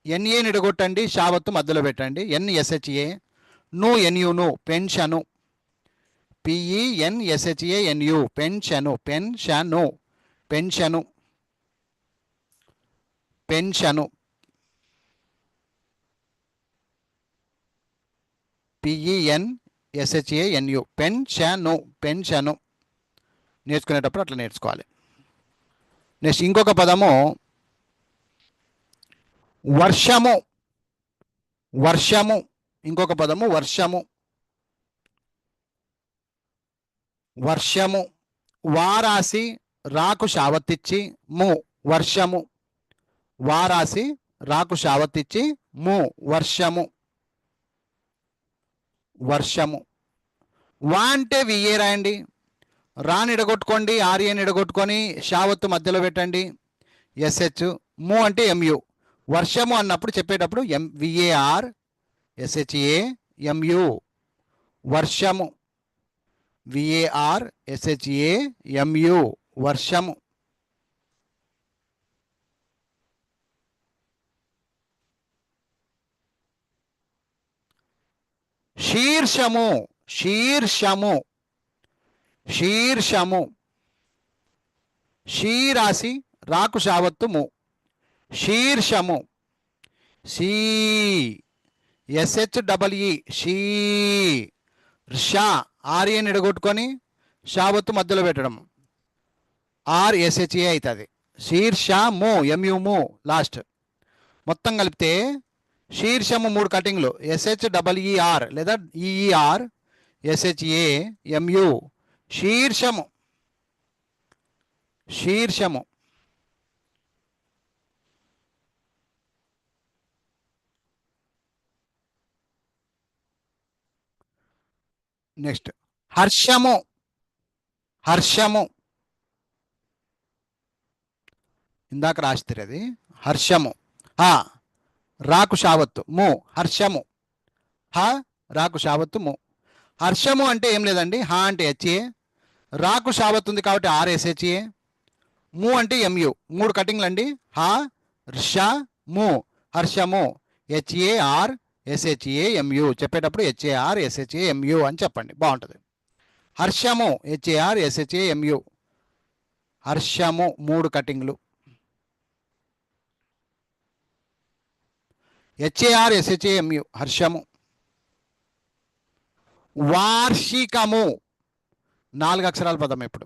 NA నిడగొట్టండి, షావత్తు మధ్యలో పెట్టండి, NSHA, ను NU ను, pension. PENSHANU, pension, pension, pension, pension. PENSHANU, pension, pension. నేర్చుకునేటప్పుడు అట్లా నేర్చుకోవాలి. నెక్స్ట్ ఇంకొక పదము, వర్షము. వర్షము, ఇంకొక పదము వర్షము. వర్షము, వారాసి రాకు షావత్తిచ్చి ము, వర్షము. వారాసి రాకు షావత్తిచ్చి ము, వర్షము, వర్షము. వా అంటే విఏ రాయండి, రాని ఎడగొట్టుకోండి, ఆర్యని ఎడగొట్టుకొని షావత్తు మధ్యలో పెట్టండి, SH. ము అంటే MU. వర్షము అన్నప్పుడు చెప్పేటప్పుడు VAR SHA MU, వర్షము. VAR SHA MU, వర్షము. శీర్షము, శీర్షము, శీర్షము. షీ రాసి రాకు షావత్తు ము, శీర్షము. SHEE, షీ. షా, ఆర్యని ఎడగొట్టుకొని షావత్తు మధ్యలో పెట్టడం, RSHA అవుతుంది. శీర్షము, MU ము లాస్ట్. మొత్తం కలిపితే శీర్షము 3 కటింగ్లు, SHEER లేదా EER, SHAMU, శీర్షము. శీర్షము. నెక్స్ట్ హర్షము. హర్షము ఇందాక రాస్తారు అది హర్షము. హ రాకు షావత్తు ము హర్షము. హ రాకు షావత్తు ము. హర్షము అంటే ఏం లేదండి, హ అంటే HA, రాకు షావత్తు ఉంది కాబట్టి RSHA, ము అంటే MU. 3 కటింగ్లు అండి. హ ర్ష ము హర్షము. HARSHAMU చెప్పేటప్పుడు HARSHAMU అని చెప్పండి, బాగుంటుంది. హర్షము HARSHAMU. హర్షము 3 కటింగ్లు. HARSHAMU హర్షము. వార్షికము 4 అక్షరాల పదం. ఇప్పుడు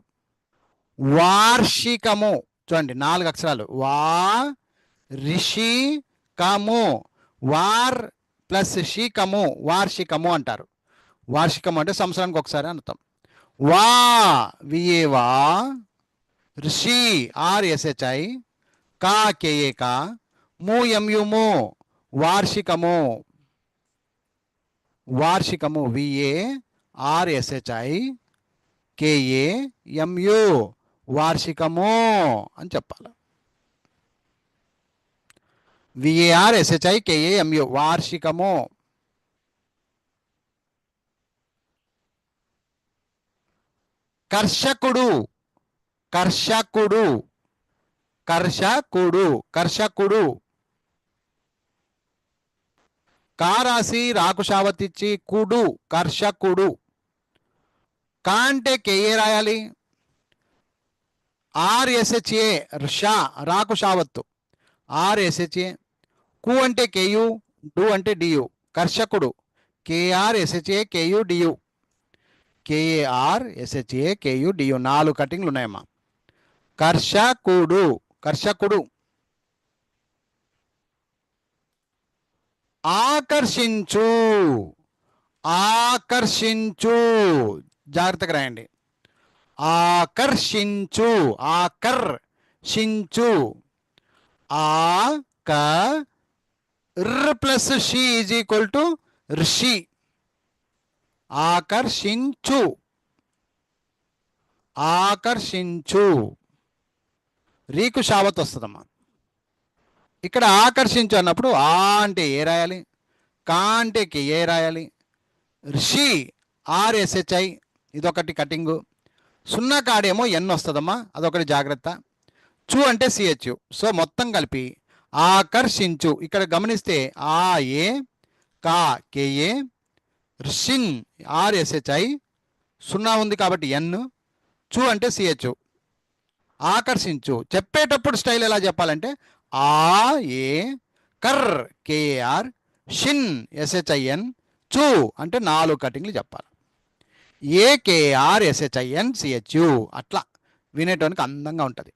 వార్షికము చూడండి, 4 అక్షరాలు. వా రిషి కము. వార్ ప్లస్ షికము వార్షికము అంటారు. వార్షికము అంటే సంవత్సరానికి ఒకసారి అర్థం. వా విఏవా, ఋషి RSHI, కా KA కా, ము MU ము వార్షికము. వార్షికము VARSHI KAMU వార్షికము అని చెప్పాలి. VARSHI KAMU వార్షికము. కర్షకుడు. కర్షకుడు. కర్షకుడు. కర్షకుడు. కారాసి రాకు షావతిచ్చి కుడు కర్షకుడు. కా అంటే KA రాయాలి. RSHA ర్ష రాకు షావత్తు RSHA. కు అంటే KU, డు అంటే DU. కర్షకుడు KRSHA KU DU. KARSHA KU DU 4 కటింగ్లు ఉన్నాయమ్మా. కర్షకుడు. కర్షకుడు. ఆకర్షించు. ఆకర్షించు జాగ్రత్తగా రాయండి. ఆకర్షించు. ఆకర్షించు. ఆ క ర్ plus she is equal to ఋషి. ఆకర్షించు. ఆకర్షించు. రీకు షావత్ వస్తుందమ్మా. ఇక్కడ ఆకర్షించు అన్నప్పుడు ఆ అంటే ఏ రాయాలి, కా అంటే KA రాయాలి. ఋషి RSHI ఇదొకటి కటింగు. సున్నా కాడేమో N వస్తుందమ్మా, అదొకటి జాగ్రత్త. చు అంటే CHU. సో మొత్తం కలిపి ఆకర్షించు. ఇక్కడ గమనిస్తే ఆ ఏ కా KA, ఋషిన్ RSHI, సున్నా ఉంది కాబట్టి N, చు అంటే CHU. ఆకర్షించు. చెప్పేటప్పుడు స్టైల్ ఎలా చెప్పాలంటే ఆ ఏ కర్ KAR, షిన్ SHIN, చు అంటే 4 కటింగ్లు చెప్పాలి. AKRSHINCHU అట్లా వినేటానికి అందంగా ఉంటుంది.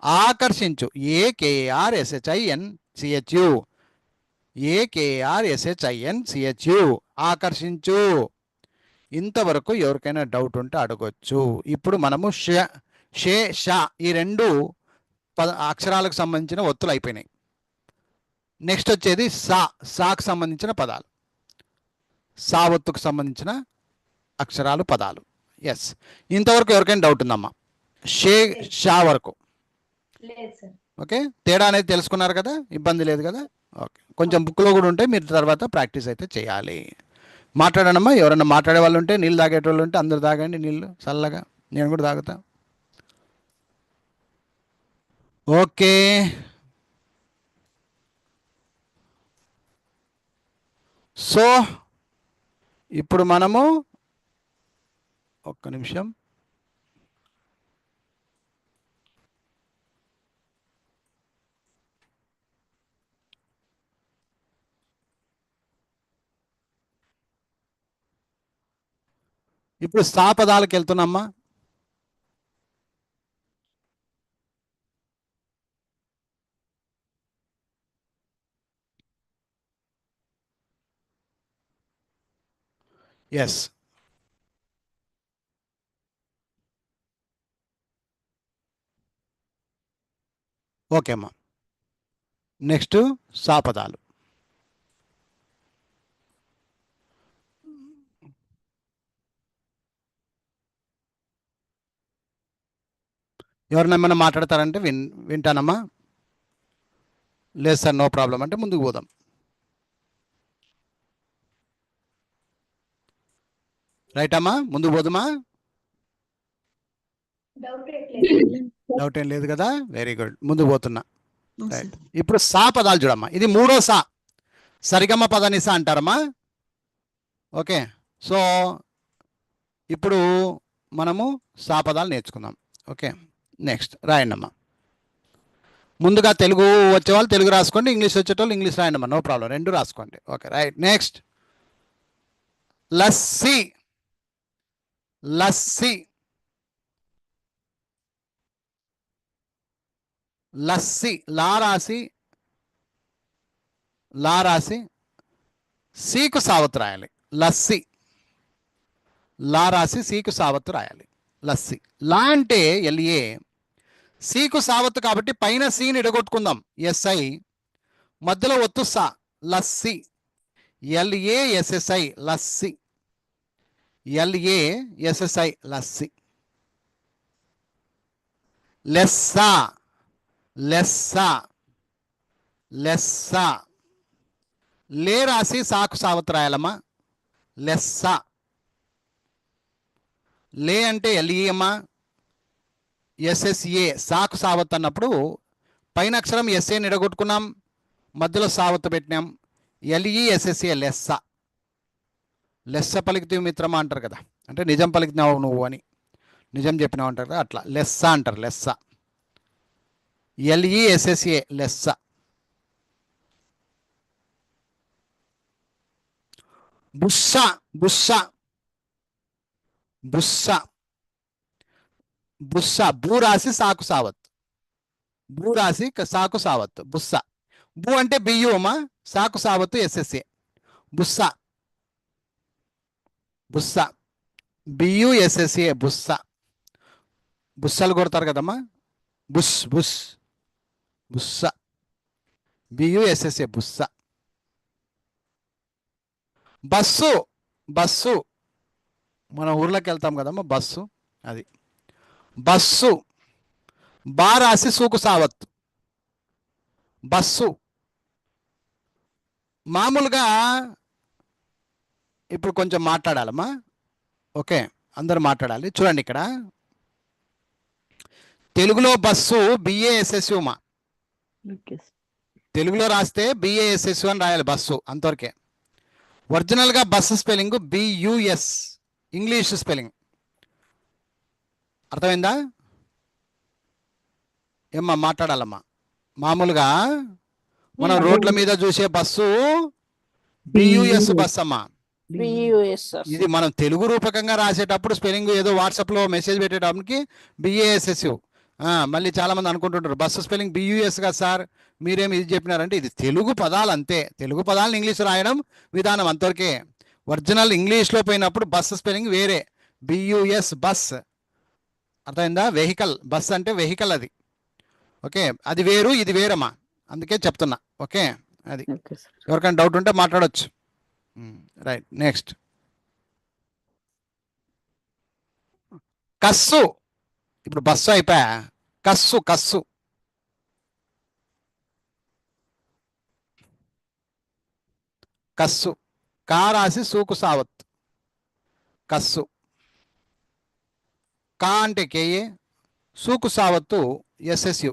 ఆకర్షించు. AKRSHINCHU. AKRSHINCHU ఆకర్షించు. ఇంతవరకు ఎవరికైనా డౌట్ ఉంటే అడగొచ్చు. ఇప్పుడు మనము షే షా ఈ 2 అక్షరాలకు సంబంధించిన ఒత్తులు అయిపోయినాయి. నెక్స్ట్ వచ్చేది సాకు సంబంధించిన పదాలు. సా ఒత్తుకు సంబంధించిన అక్షరాలు పదాలు. ఎస్, ఇంతవరకు ఎవరికైనా డౌట్ ఉందమ్మా? షే షా వరకు ఓకే. తేడా అనేది తెలుసుకున్నారు కదా, ఇబ్బంది లేదు కదా. ఓకే, కొంచెం బుక్లో కూడా ఉంటే మీరు తర్వాత ప్రాక్టీస్ అయితే చేయాలి. మాట్లాడనమ్మా. ఎవరన్నా మాట్లాడే వాళ్ళు ఉంటే, నీళ్ళు తాగేటోళ్ళు ఉంటే అందరు తాగండి నీళ్ళు చల్లగా. నేను కూడా తాగుతా. ఓకే. సో ఇప్పుడు మనము ఒక్క నిమిషం. ఇప్పుడు సా పదాలకు వెళ్తున్నామ్మా. ఎస్, ఓకే అమ్మా. నెక్స్ట్ సాపదాలు. ఎవరైనా ఏమైనా మాట్లాడతారంటే వింటానమ్మా. లేదు సార్ నో ప్రాబ్లం అంటే ముందుకు పోదాం. రైట్ అమ్మా, ముందుకు పోదామా? డౌట్ ఏం లేదు కదా, వెరీ గుడ్, ముందుకు పోతున్నా. రైట్, ఇప్పుడు సా పదాలు చూడమ్మా. ఇది మూడో సా, సరిగమ పదనిసా అంటారమ్మా. ఓకే, సో ఇప్పుడు మనము సా పదాలు నేర్చుకుందాం. ఓకే, నెక్స్ట్ రాయండి అమ్మా. ముందుగా తెలుగు వచ్చేవాళ్ళు తెలుగు రాసుకోండి, ఇంగ్లీష్ వచ్చేటోళ్ళు ఇంగ్లీష్ రాయండి అమ్మా, నో ప్రాబ్లం, రెండు రాసుకోండి. Okay right. Next lassi. Lassi, lassi, లా రాసి సీకు సావత్తు రాయాలి. లస్సీ, లా రాసి సీకు సావత్తు రాయాలి. లస్సీ. లా అంటే ఎల్ఏ, సీకు సావత్తు కాబట్టి పైన సీని ఎడగొట్టుకుందాం, ఎస్ఐ, మధ్యలో ఒత్తు సా, లస్సీ, LASSI, లస్సీ, LASSI, లస్సీ. లెస్సా, లెస్సా, లే రాసి సాకు సావత్తు రాయాలమ్మా. లెస్సా. లే అంటే LE అమ్మా, SSA, సాకు సావత్తు అన్నప్పుడు పైన అక్షరం SA నిడగొట్టుకున్నాం, మధ్యలో సావత్తు పెట్టినాం, LESSA, లెస్స. లెస్స పలికితే మిత్రమా అంటారు కదా, అంటే నిజం పలికినావు నువ్వు అని, నిజం చెప్పినావు అంటారు కదా, అట్లా లెస్స అంటారు. లెస్స, LESSA, లెస్స. బుస్స, బూ రాసి సాకు సావత్, సాకు సావత్, బుస్స. బు అంటే బియ్యు అమ్మా, సాకు సావత్తు SSA, బుస్స, BUSSA, బుస్స. బుస్సలు కొడతారు కదమ్మా, బుస్స, BUSSA, బుస్స. బస్సు, మన ఊర్లోకి వెళ్తాం కదమ్మా, బస్సు, అది బస్సు. బా రాసి సూకు సావత్తు, బస్సు. మామూలుగా ఇప్పుడు కొంచెం మాట్లాడాలమ్మా. ఓకే, అందరూ మాట్లాడాలి. చూడండి, ఇక్కడ తెలుగులో బస్సు BASSU మా, తెలుగులో రాస్తే BASSU అని రాయాలి, బస్సు, అంతవరకే. ఒరిజినల్గా bus spelling BUS, English spelling. అర్థమైందా? ఏమ్మా మాట్లాడాలమ్మా. మామూలుగా మనం రోడ్ల మీద చూసే బస్సు BUS బస్సు అమ్మా. ఇది మనం తెలుగు రూపకంగా రాసేటప్పుడు స్పెల్లింగ్ ఏదో వాట్సాప్లో మెసేజ్ పెట్టేటప్పటికి BASSU. మళ్ళీ చాలా మంది అనుకుంటుంటారు బస్సు స్పెల్లింగ్ BUS కదా సార్, మీరేమి ఇది చెప్పినారంటే ఇది తెలుగు పదాలు అంతే, తెలుగు పదాలను ఇంగ్లీష్ రాయడం విధానం అంతవరకే. ఒరిజినల్ ఇంగ్లీష్లో పోయినప్పుడు బస్సు స్పెల్లింగ్ వేరే, BUS, బస్. అర్థమైందా? వెహికల్, బస్ అంటే వెహికల్, అది ఓకే, అది వేరు ఇది వేరమ్మా, అందుకే చెప్తున్నా. ఓకే, అది ఎవరికైనా డౌట్ ఉంటే మాట్లాడవచ్చు. రైట్. నెక్స్ట్ కస్సు. ఇప్పుడు బస్సు అయిపోయా, కస్సు. కా రాసి సూకు సావత్, కస్సు. కా అంటే KA, సూకు సావత్తు SSU,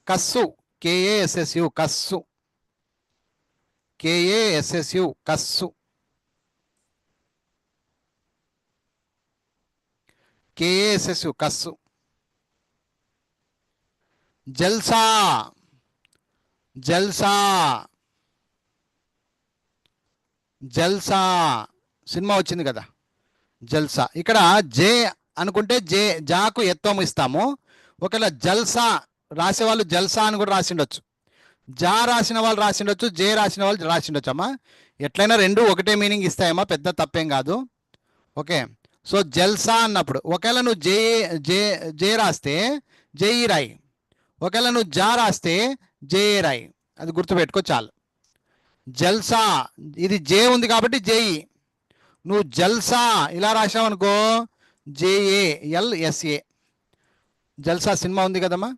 కస్సు, KASSU, కస్సు, KASSU, కస్సు, KASSU, కస్సు. జల్సా, సినిమా వచ్చింది కదా, జల్సా. ఇక్కడ జే అనుకుంటే జాకు ఎత్వం ఇస్తాము. ఒకవేళ జల్సా రాసేవాళ్ళు జల్సా అని కూడా రాసిండొచ్చు, జా రాసిన వాళ్ళు రాసిండొచ్చు, జే రాసిన వాళ్ళు రాసిండొచ్చు అమ్మా. ఎట్లయినా రెండు ఒకటే మీనింగ్ ఇస్తాయమ్మా, పెద్ద తప్పేం కాదు. ఓకే, సో జల్సా అన్నప్పుడు ఒకవేళ నువ్వు జే రాస్తే జేఈ రాయి, ఒకవేళ నువ్వు జా రాస్తే జేఏ రాయి, అది గుర్తుపెట్టుకో చాలు. జల్సా, ఇది జే ఉంది కాబట్టి జేఈ. నువ్వు జల్సా ఇలా రాసావు అనుకో JALSA. జల్సా సినిమా ఉంది కదమ్మా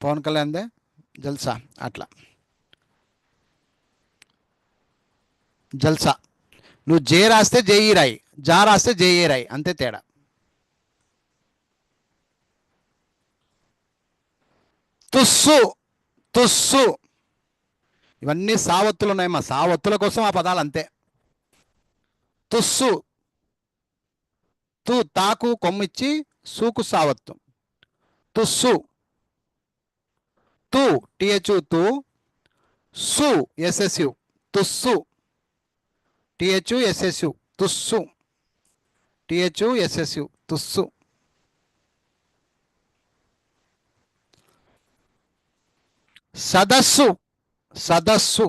పవన్ కళ్యాణ్దే, జల్సా అట్లా జల్సా. నువ్వు జే రాస్తే జేఈ రాయి, జా రాస్తే జేఏ రాయి, అంతే తేడా. తుస్సు, తుస్సు, ఇవన్నీ సావత్తులు ఉన్నాయమ్మా, సావత్తుల కోసం ఆ పదాలు అంతే. తుస్సు, తు తాకు కొమ్మిచ్చి సూకు సావత్తు, తుస్సు. తు THU తు, సు SSU తుస్సు, THU SSU తుస్సు, THU SSU తుస్సు. సదస్సు, సదస్సు,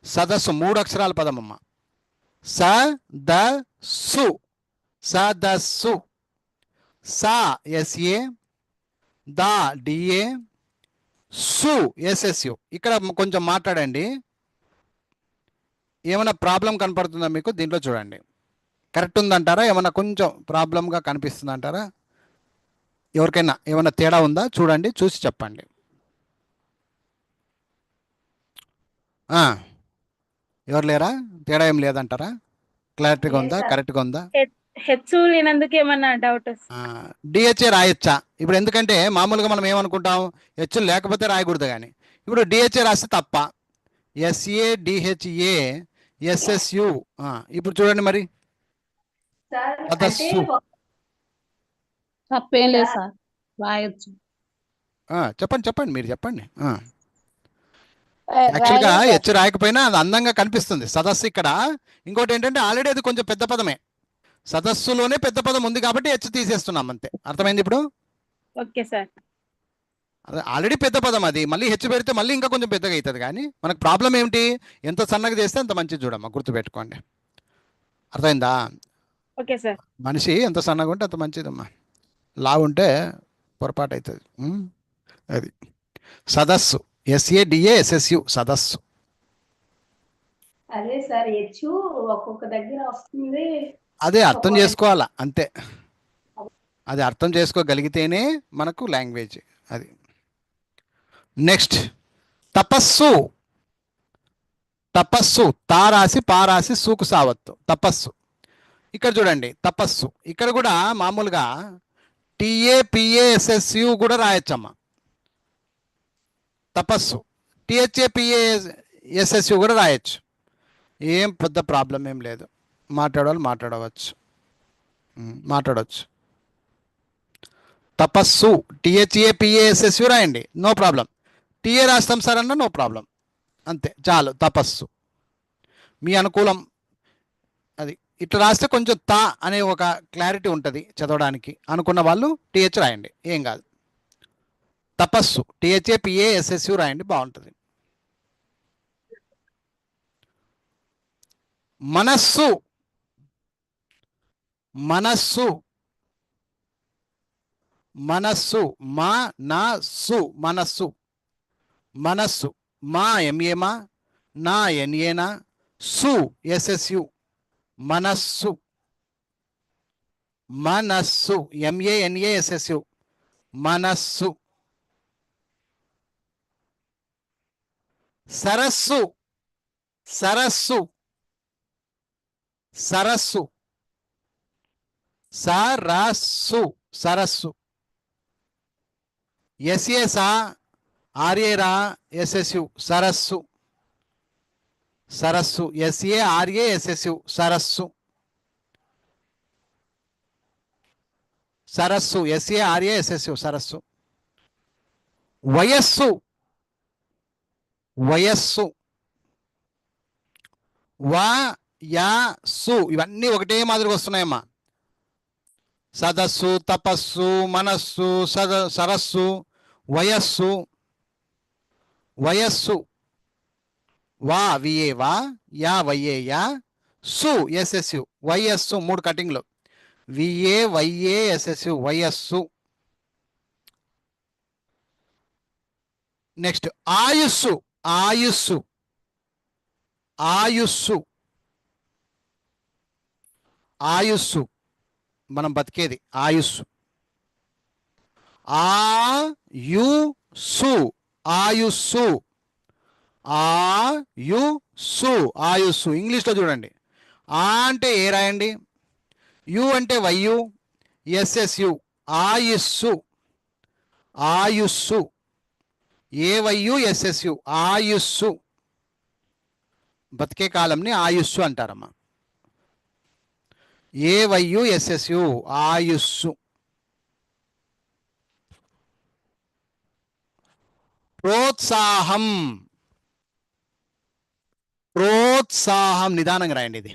సదస్సు 3 అక్షరాల పదమమ్మ. సదస్సు, సదస్సు. సా SA, దా DA, సు SSU. ఇక్కడ కొంచెం మాట్లాడండి, ఏమైనా ప్రాబ్లం కనపడుతుందా మీకు దీంట్లో? చూడండి, కరెక్ట్ ఉందంటారా, ఏమైనా కొంచెం ప్రాబ్లంగా కనిపిస్తుంది అంటారా? ఎవరికైనా ఏమైనా తేడా ఉందా చూడండి, చూసి చెప్పండి. ఎవరు లేరా? తేడా ఏం లేదంటారా? క్లారిటీగా ఉందా, కరెక్ట్గా ఉందా? హెచ్ లేనందుకు ఏమన్నా డౌట్ DHA రాయొచ్చా ఇప్పుడు? ఎందుకంటే మామూలుగా మనం ఏమనుకుంటాం, హెచ్ లేకపోతే రాయకూడదు, కానీ ఇప్పుడు DHA రాస్తే తప్ప. SADHA SSU. ఇప్పుడు చూడండి మరి, సదస్సు. తప్పేం లేదు సార్, రాయొచ్చు. చెప్పండి చెప్పండి, మీరు చెప్పండి. యాక్చువల్గా హెచ్ రాయకపోయినా అది అందంగా కనిపిస్తుంది సదస్సు. ఇక్కడ ఇంకోటి ఏంటంటే ఆల్రెడీ అది కొంచెం పెద్ద పదమే, సదస్సులోనే పెద్ద పదం ఉంది కాబట్టి హెచ్ తీసేస్తున్నాం అంతే. అర్థమైంది ఇప్పుడు? Okay sir. అదే ఆల్రెడీ పెద్ద పదం, అది మళ్ళీ హెచ్ పెడితే మళ్ళీ ఇంకా కొంచెం పెద్దగా అవుతుంది. కానీ మనకు ప్రాబ్లం ఏమిటి, ఎంత సన్నగా చేస్తే అంత మంచిది చూడమ్మా, గుర్తుపెట్టుకోండి. అర్థమైందా? Okay sir. మనిషి ఎంత సన్నగా ఉంటే అంత మంచిదమ్మా, లావు ఉంటే పొరపాటు అవుతుంది. అది సదస్సు, SADASSU సదస్సు. అదే సార్, హెచ్ ఒక్కొక్క దగ్గర వస్తుంది. అదే అర్థం చేసుకోవాలా అంతే, అది అర్థం చేసుకోగలిగితేనే మనకు లాంగ్వేజ్ అది. నెక్స్ట్ తపస్సు, తపస్సు తా రాసి పా రాసి సూకు సావత్తు, తపస్సు. ఇక్కడ చూడండి తపస్సు, ఇక్కడ కూడా మామూలుగా TAPASSU కూడా రాయొచ్చమ్మా తపస్సు, THAPASSU కూడా రాయొచ్చు, ఏం పెద్ద ప్రాబ్లం ఏం లేదు. మాట్లాడవచ్చు, మాట్లాడవచ్చు. తపస్సు THAPASSU రాయండి, నో ప్రాబ్లం. TA రాస్తాం సార్ అన్న, నో ప్రాబ్లం, అంతే చాలు. తపస్సు మీ అనుకూలం. అది ఇట్లా రాస్తే కొంచెం తా అనే ఒక క్లారిటీ ఉంటుంది చదవడానికి అనుకున్న వాళ్ళు TH రాయండి, ఏం కాదు. తపస్సు THAPASSU రాయండి, బాగుంటుంది. మనస్సు, మనస్సు, మనస్సు మనస్సు, మనస్సు, మనస్సు. మా MA మా, నా NA నా, సు SSU మనస్సు, మనస్సు MANASSU మనస్సు. సరస్సు, సరస్సు, సరస్సు, సరస్సు, సరస్సు. SA సా, RA రా, SSU సరస్సు, సరస్సు. SARASSU సరస్సు, సరస్సు. SARASSU సరస్సు. వయస్సు, వయస్సు, వయస్సు, ఇవన్నీ ఒకటే మాదిరిగా వస్తున్నాయమ్మా. సదస్సు, తపస్సు, మనస్సు, సరస్సు, వయస్సు, వయస్సు. వా VA వా, యా YA యా, సు SSU వయస్సు. 3 కటింగ్లు, VA YA SSU వయస్సు. నెక్స్ట్ ఆయుస్సు. ఆయుస్సు. ఆయుస్సు. ఆయుస్సు మనం బతికేది ఆయుస్సు. ఆయుస్సు. ఆయుస్సు. ఆయుస్సు. ఆయుస్సు. ఇంగ్లీష్లో చూడండి. ఆ అంటే ఏ రాయండి, యు అంటే వైయు, ఎస్ఎస్యు. ఆయుస్సు. ఆయుస్సు. ఏ వైయు ఎస్ఎస్యు. ఆయుస్సు. బతికే కాలంని ఆయుస్సు అంటారమ్మా. ఏ వైయు ఎస్ఎస్యు. ఆయుస్సు. ప్రోత్సాహం. ప్రోత్సాహం. నిదానంగా రాయండి ఇది.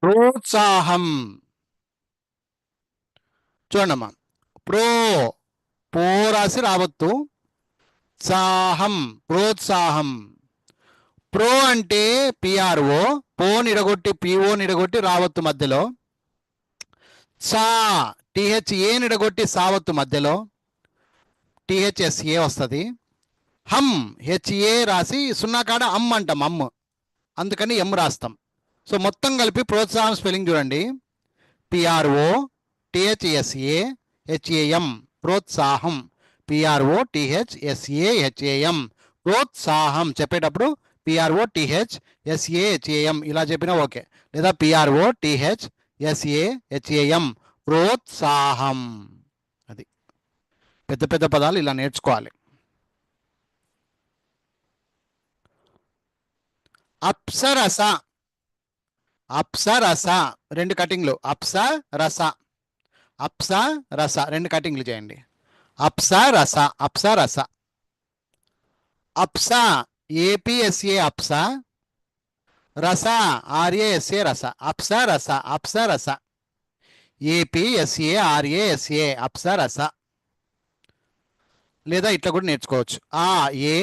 ప్రోత్సాహం. చూడమ్మా, పో రాసి రావద్దు, సాహం. ప్రోత్సాహం. ప్రో అంటే పిఆర్ఓ, పో నిడగొట్టి పిఓ నిడగొట్టి రావత్తు మధ్యలో. సా టిహెచ్ఏ నిడగొట్టి సావత్తు మధ్యలో, టిహెచ్ఎస్ఏ వస్తుంది. హమ్ హెచ్ఏ రాసి సున్నా కాడ అమ్ అంటాం, అమ్, అందుకని ఎం రాస్తాం. సో మొత్తం కలిపి ప్రోత్సాహం స్పెల్లింగ్ చూడండి. P R O T H S A H A M. ప్రోత్సాహం. P R O T H S A H A M. ప్రోత్సాహం. చెప్పేటప్పుడు పిఆర్ఓ టిహెచ్ఎస్ఏ హెచ్ఏఎం ఇలా చెప్పినా ఓకే, లేదా పిఆర్ఓ టిహెచ్ఎస్ఏ హెచ్ఏఎం. ప్రోత్సాహం. అది పెద్ద పెద్ద పదాలు ఇలా నేర్చుకోవాలి. అప్సరస. అప్సరస. 2 కటింగ్లు. అప్సరస. అప్సరస 2 కటింగ్లు చేయండి. అప్సరస. అప్సరస. అప్స ఏపీఎస్ఏ అప్స. రస ఆర్ఏఎస్ఏ రస. అప్సరస. అప్సరస. ఏపీఎస్ఏ ఆర్ఏఎస్ఏ. అప్సరస. లేదా ఇట్లా కూడా నేర్చుకోవచ్చు. ఆ ఏ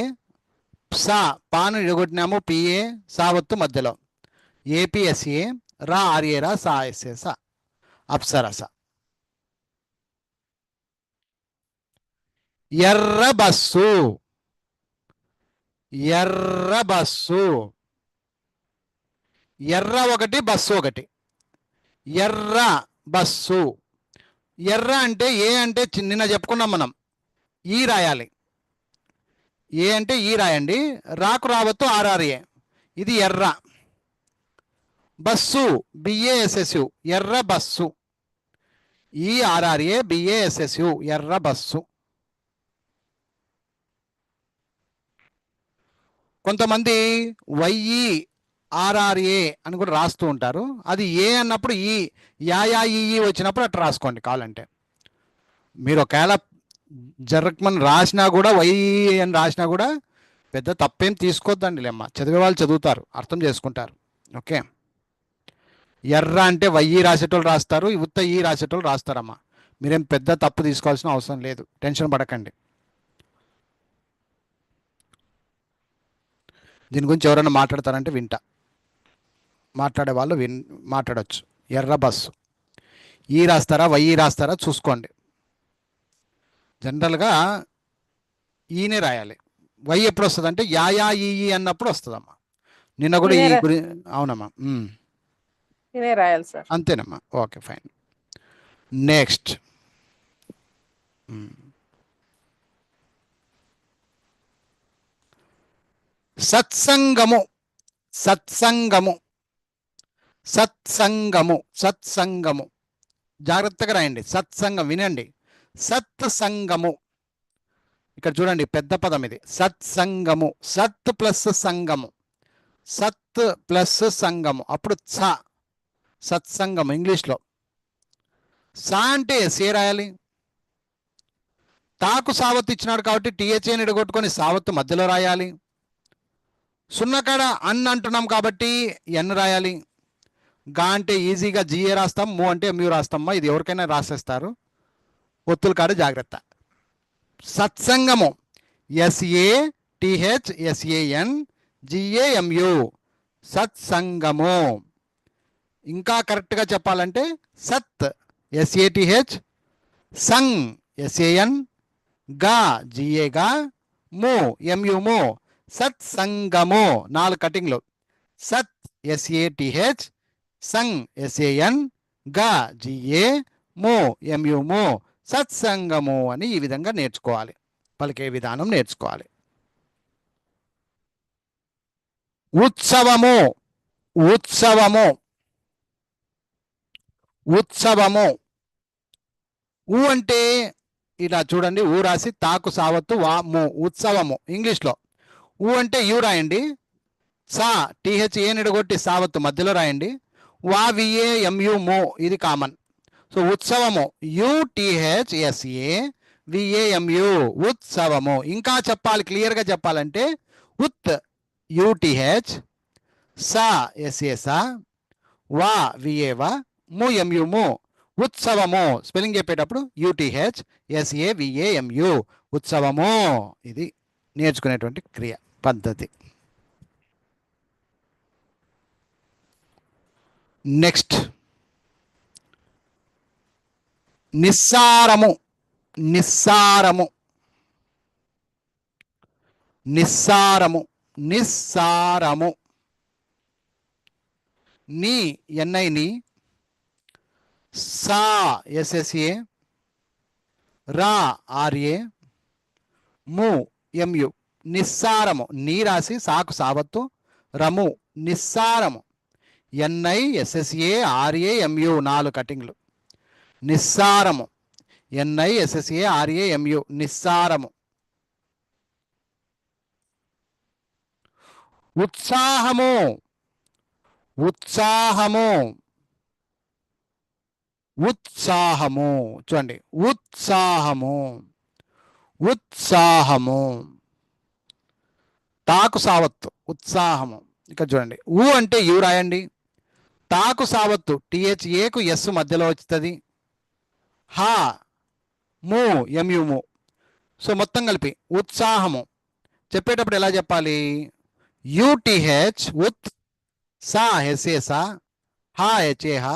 సా పాను ఇడగొట్టినాము, పిఏ సావత్తు మధ్యలో, ఏపీఎస్ఏ రా ఆర్ఏ రా సా ఎస్ఏ సా. అప్సరస. ఎర్ర బస్సు. ఎర్ర బస్సు. ఎర్ర ఒకటి బస్సు ఒకటి. ఎర్ర బస్సు. ఎర్ర అంటే ఏ అంటే నిన్న చెప్పుకున్నాం మనం, ఈ రాయాలి. ఏ అంటే ఈ రాయండి, రాకు రావద్దు ఆర్ఆర్ఏ. ఇది ఎర్ర. బస్సు బిఏఎస్ఎస్యు. ఎర్ర బస్సు. ఈ ఆర్ఆర్ఏ బిఏఎస్ఎస్యు. ఎర్ర బస్సు. కొంతమంది వైఈ ఆర్ఆర్ఏ అని కూడా రాస్తూ ఉంటారు. అది ఏ అన్నప్పుడు ఈ యాఈ వచ్చినప్పుడు అట్లా రాసుకోండి కావాలంటే. మీరు ఒకవేళ జరక్మన్ రాసినా కూడా వైఈ అని రాసినా కూడా పెద్ద తప్పేం తీసుకోవద్దండి లేమ్మ. చదివే వాళ్ళు చదువుతారు, అర్థం చేసుకుంటారు. ఓకే. ఎర్ర అంటే వైఈ రాసేటోళ్ళు రాస్తారు, ఉత్త ఈ రాసేటోళ్ళు రాస్తారమ్మా. మీరేం పెద్ద తప్పు తీసుకోవాల్సిన అవసరం లేదు, టెన్షన్ పడకండి. దీని గురించి ఎవరైనా మాట్లాడతారంటే వింటా, మాట్లాడే వాళ్ళు మాట్లాడచ్చు. ఎర్ర బస్సు. ఈ రాస్తారా వైఈ రాస్తారా చూసుకోండి. జనరల్గా ఈనే రాయాలి. వై ఎప్పుడు వస్తుంది అంటే యాఈ అన్నప్పుడు వస్తుందమ్మా. నిన్న కూడా ఈ అవునమ్మా. రాయాలి సార్. అంతేనమ్మా. Okay fine. నెక్స్ట్ సత్సంగము. సత్సంగము. సత్సంగము. సత్సంగము. జాగ్రత్తగా రాయండి. సత్సంగం వినండి. సత్సంగము. ఇక్కడ చూడండి పెద్ద పదం ఇది. సత్సంగము. సత్ ప్లస్ సంగము. సత్ ప్లస్ సంగము అప్పుడు స. సత్సంగము ఇంగ్లీష్లో. సా అంటే సే రాయాలి. తాకు సావత్తు ఇచ్చినాడు కాబట్టి టీహెచ్ఏని ఎడగొట్టుకొని సావత్తు మధ్యలో రాయాలి. సున్నకాడ అన్ అంటున్నాం కాబట్టి ఎన్ రాయాలి. గా అంటే ఈజీగా జిఏ రాస్తాం, ము అంటే ఎంయూ రాస్తామ్మా. ఇది ఎవరికైనా రాసేస్తారు. ఒత్తుల కాడ జాగ్రత్త. సత్సంగము SATHSANGAMU సత్సంగము. ఇంకా కరెక్ట్గా చెప్పాలంటే సత్ SATH, సంగ్ SAN, గా GA ము MU సత్సంగము. 4 కటింగ్లు. సత్ SATH, సంగ్ SAN, గా GA ము MU సత్సంగము అని ఈ విధంగా నేర్చుకోవాలి. పలికే విధానం నేర్చుకోవాలి. ఉత్సవము. ఉత్సవము. ఉత్సవము. ఊ అంటే ఇలా చూడండి, ఊ రాసి తాకు సావత్తు వా ము ఉత్సవము. ఇంగ్లీష్లో ఊ అంటే యూ రాయండి, సా THA నిడగొట్టి సావత్తు మధ్యలో రాయండి, వా VAMU మో ఇది కామన్. సో ఉత్సవము UTHSAVAMU ఉత్సవము. ఇంకా చెప్పాలి, క్లియర్గా చెప్పాలంటే ఉత్ UTH, సా SA వా VA ము MU ము ఉత్సవము. స్పెల్లింగ్ చెప్పేటప్పుడు UTHSAVAMU ఉత్సవము. ఇది నేర్చుకునేటువంటి క్రియ పద్ధతి. నెక్స్ట్ నిస్సారము. నిస్సారము. నిస్సారము. నిస్సారము. నీ NI ని, సా SSA, రా RA, ము MU నిస్సారము. నీ రాసి సాకు సావత్తు రము నిస్సారము. NI SSA RA MU 4 కటింగ్లు. నిస్సారము. NI SSA RA MU నిస్సారము. ఉత్సాహము. ఉత్సాహము. ఉత్సాహము. చూడండి, ఉత్సాహము. ఉత్సాహము. తాకు సావత్తు ఉత్సాహము. ఇక్కడ చూడండి, ఊ అంటే యూ రాయండి, తాకు సావత్తు THAకు S మధ్యలో వస్తుంది, హా ము MU ము. సో మొత్తం కలిపి ఉత్సాహము. చెప్పేటప్పుడు ఎలా చెప్పాలి? UTH ఉత్, సా HA సా, హా HA హా,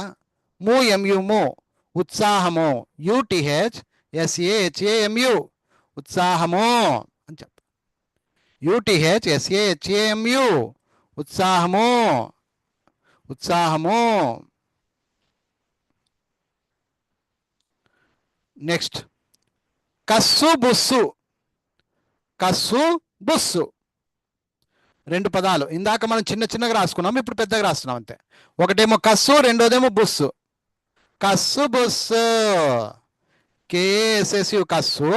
ము MU ము ఉత్సాహము. UTHSAHAMU ఉత్సాహము అని చెప్ప. UTHSAHAMU ఉత్సాహము. ఉత్సాహము. నెక్స్ట్ కస్సు బుస్సు. కస్సు బుస్సు 2 పదాలు. ఇందాక మనం చిన్న చిన్నగా రాసుకున్నాం, ఇప్పుడు పెద్దగా రాస్తున్నాం అంతే. ఒకటేమో కస్సు, రెండోదేమో బుస్సు. కస్సు బుస్సు. KSSU కస్సు,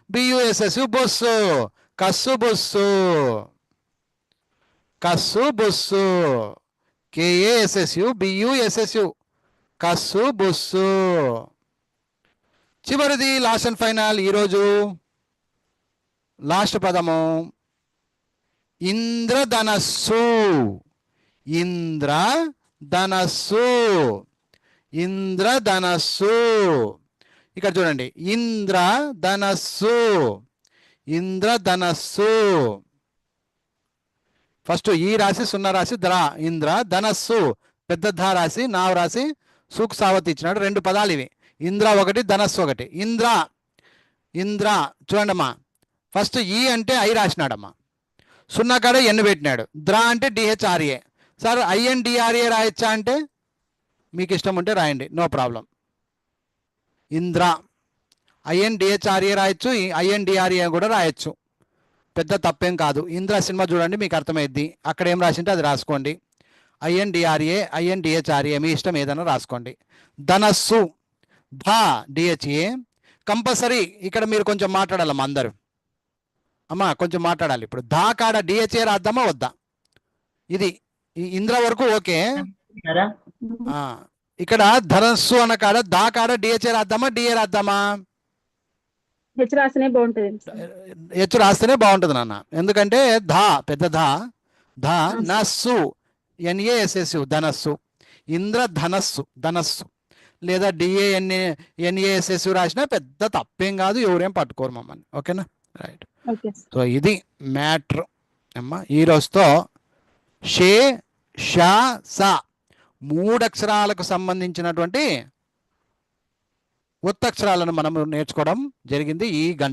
BUSSU బుస్సు. కస్సు బుస్సు. కస్సు బుస్సు. KASSU BUSSU కస్సు బుస్సు. చివరిది లాస్ట్ అండ్ ఫైనల్ ఈరోజు లాస్ట్ పదము ఇంద్రధనస్సు. ఇంద్రధనస్సు. ఇంద్రధనస్సు. ఇక్కడ చూడండి, ఇంద్రధనస్సు. ఇంద్రధనస్సు. ఫస్ట్ ఈ రాసి 0 రాసి ద్రా ఇంద్రధనస్సు. పెద్ద ధ రాసి నావ్ రాసి సూక్ సావత్ ఇచ్చినాడు. 2 పదాలు ఇవి, ఇంద్ర ఒకటి, ధనస్సు ఒకటి. ఇంద్ర. ఇంద్ర చూడండమ్మా, ఫస్ట్ ఈ అంటే ఐ రాసినాడమ్మా, 0 కాడ ఎన్ పెట్టినాడు. ద్రా అంటే DHRA. సార్ INDRA రాయొచ్చా అంటే మీకు ఇష్టం ఉంటే రాయండి, నో ప్రాబ్లం. ఇంద్ర INDHRA రాయొచ్చు, INDRA కూడా రాయొచ్చు, పెద్ద తప్పేం కాదు. ఇంద్ర సినిమా చూడండి మీకు అర్థమైద్ది. అక్కడ ఏం రాసింటే అది రాసుకోండి. INDRA INDHRA మీ ఇష్టం ఏదైనా రాసుకోండి. ధనస్సు ధ DHA కంపల్సరీ. ఇక్కడ మీరు కొంచెం మాట్లాడాలమ్మా అందరూ. అమ్మా కొంచెం మాట్లాడాలి. ఇప్పుడు ధా కాడ DHA రాద్దామా వద్దా? ఇది ఇంద్ర వరకు ఓకే. ఇక్కడ ధనస్సు అన్న కాడ దా కాడ DHA రాద్దామా DA రాద్దామా? హెచ్ రాస్తేనే బాగుంటుంది. హెచ్ రాస్తేనే బాగుంటుంది నాన్న. ఎందుకంటే ధా పెద్ద ధా, ధా నస్సు NASSU ధనస్సు. ఇంద్ర ధనస్సు. ధనస్సు లేదా DANASSU రాసినా పెద్ద తప్పేం కాదు, ఎవరేం పట్టుకోరు మమ్మల్ని. ఓకేనా? రైట్. Okay sir. సో ఇది మ్యాటర్ అమ్మా. ఈ రోజుతో షే షా సా 3 అక్షరాలకు సంబంధించినటువంటి ఒత్తక్షరాలను మనం నేర్చుకోవడం జరిగింది ఈ గంట.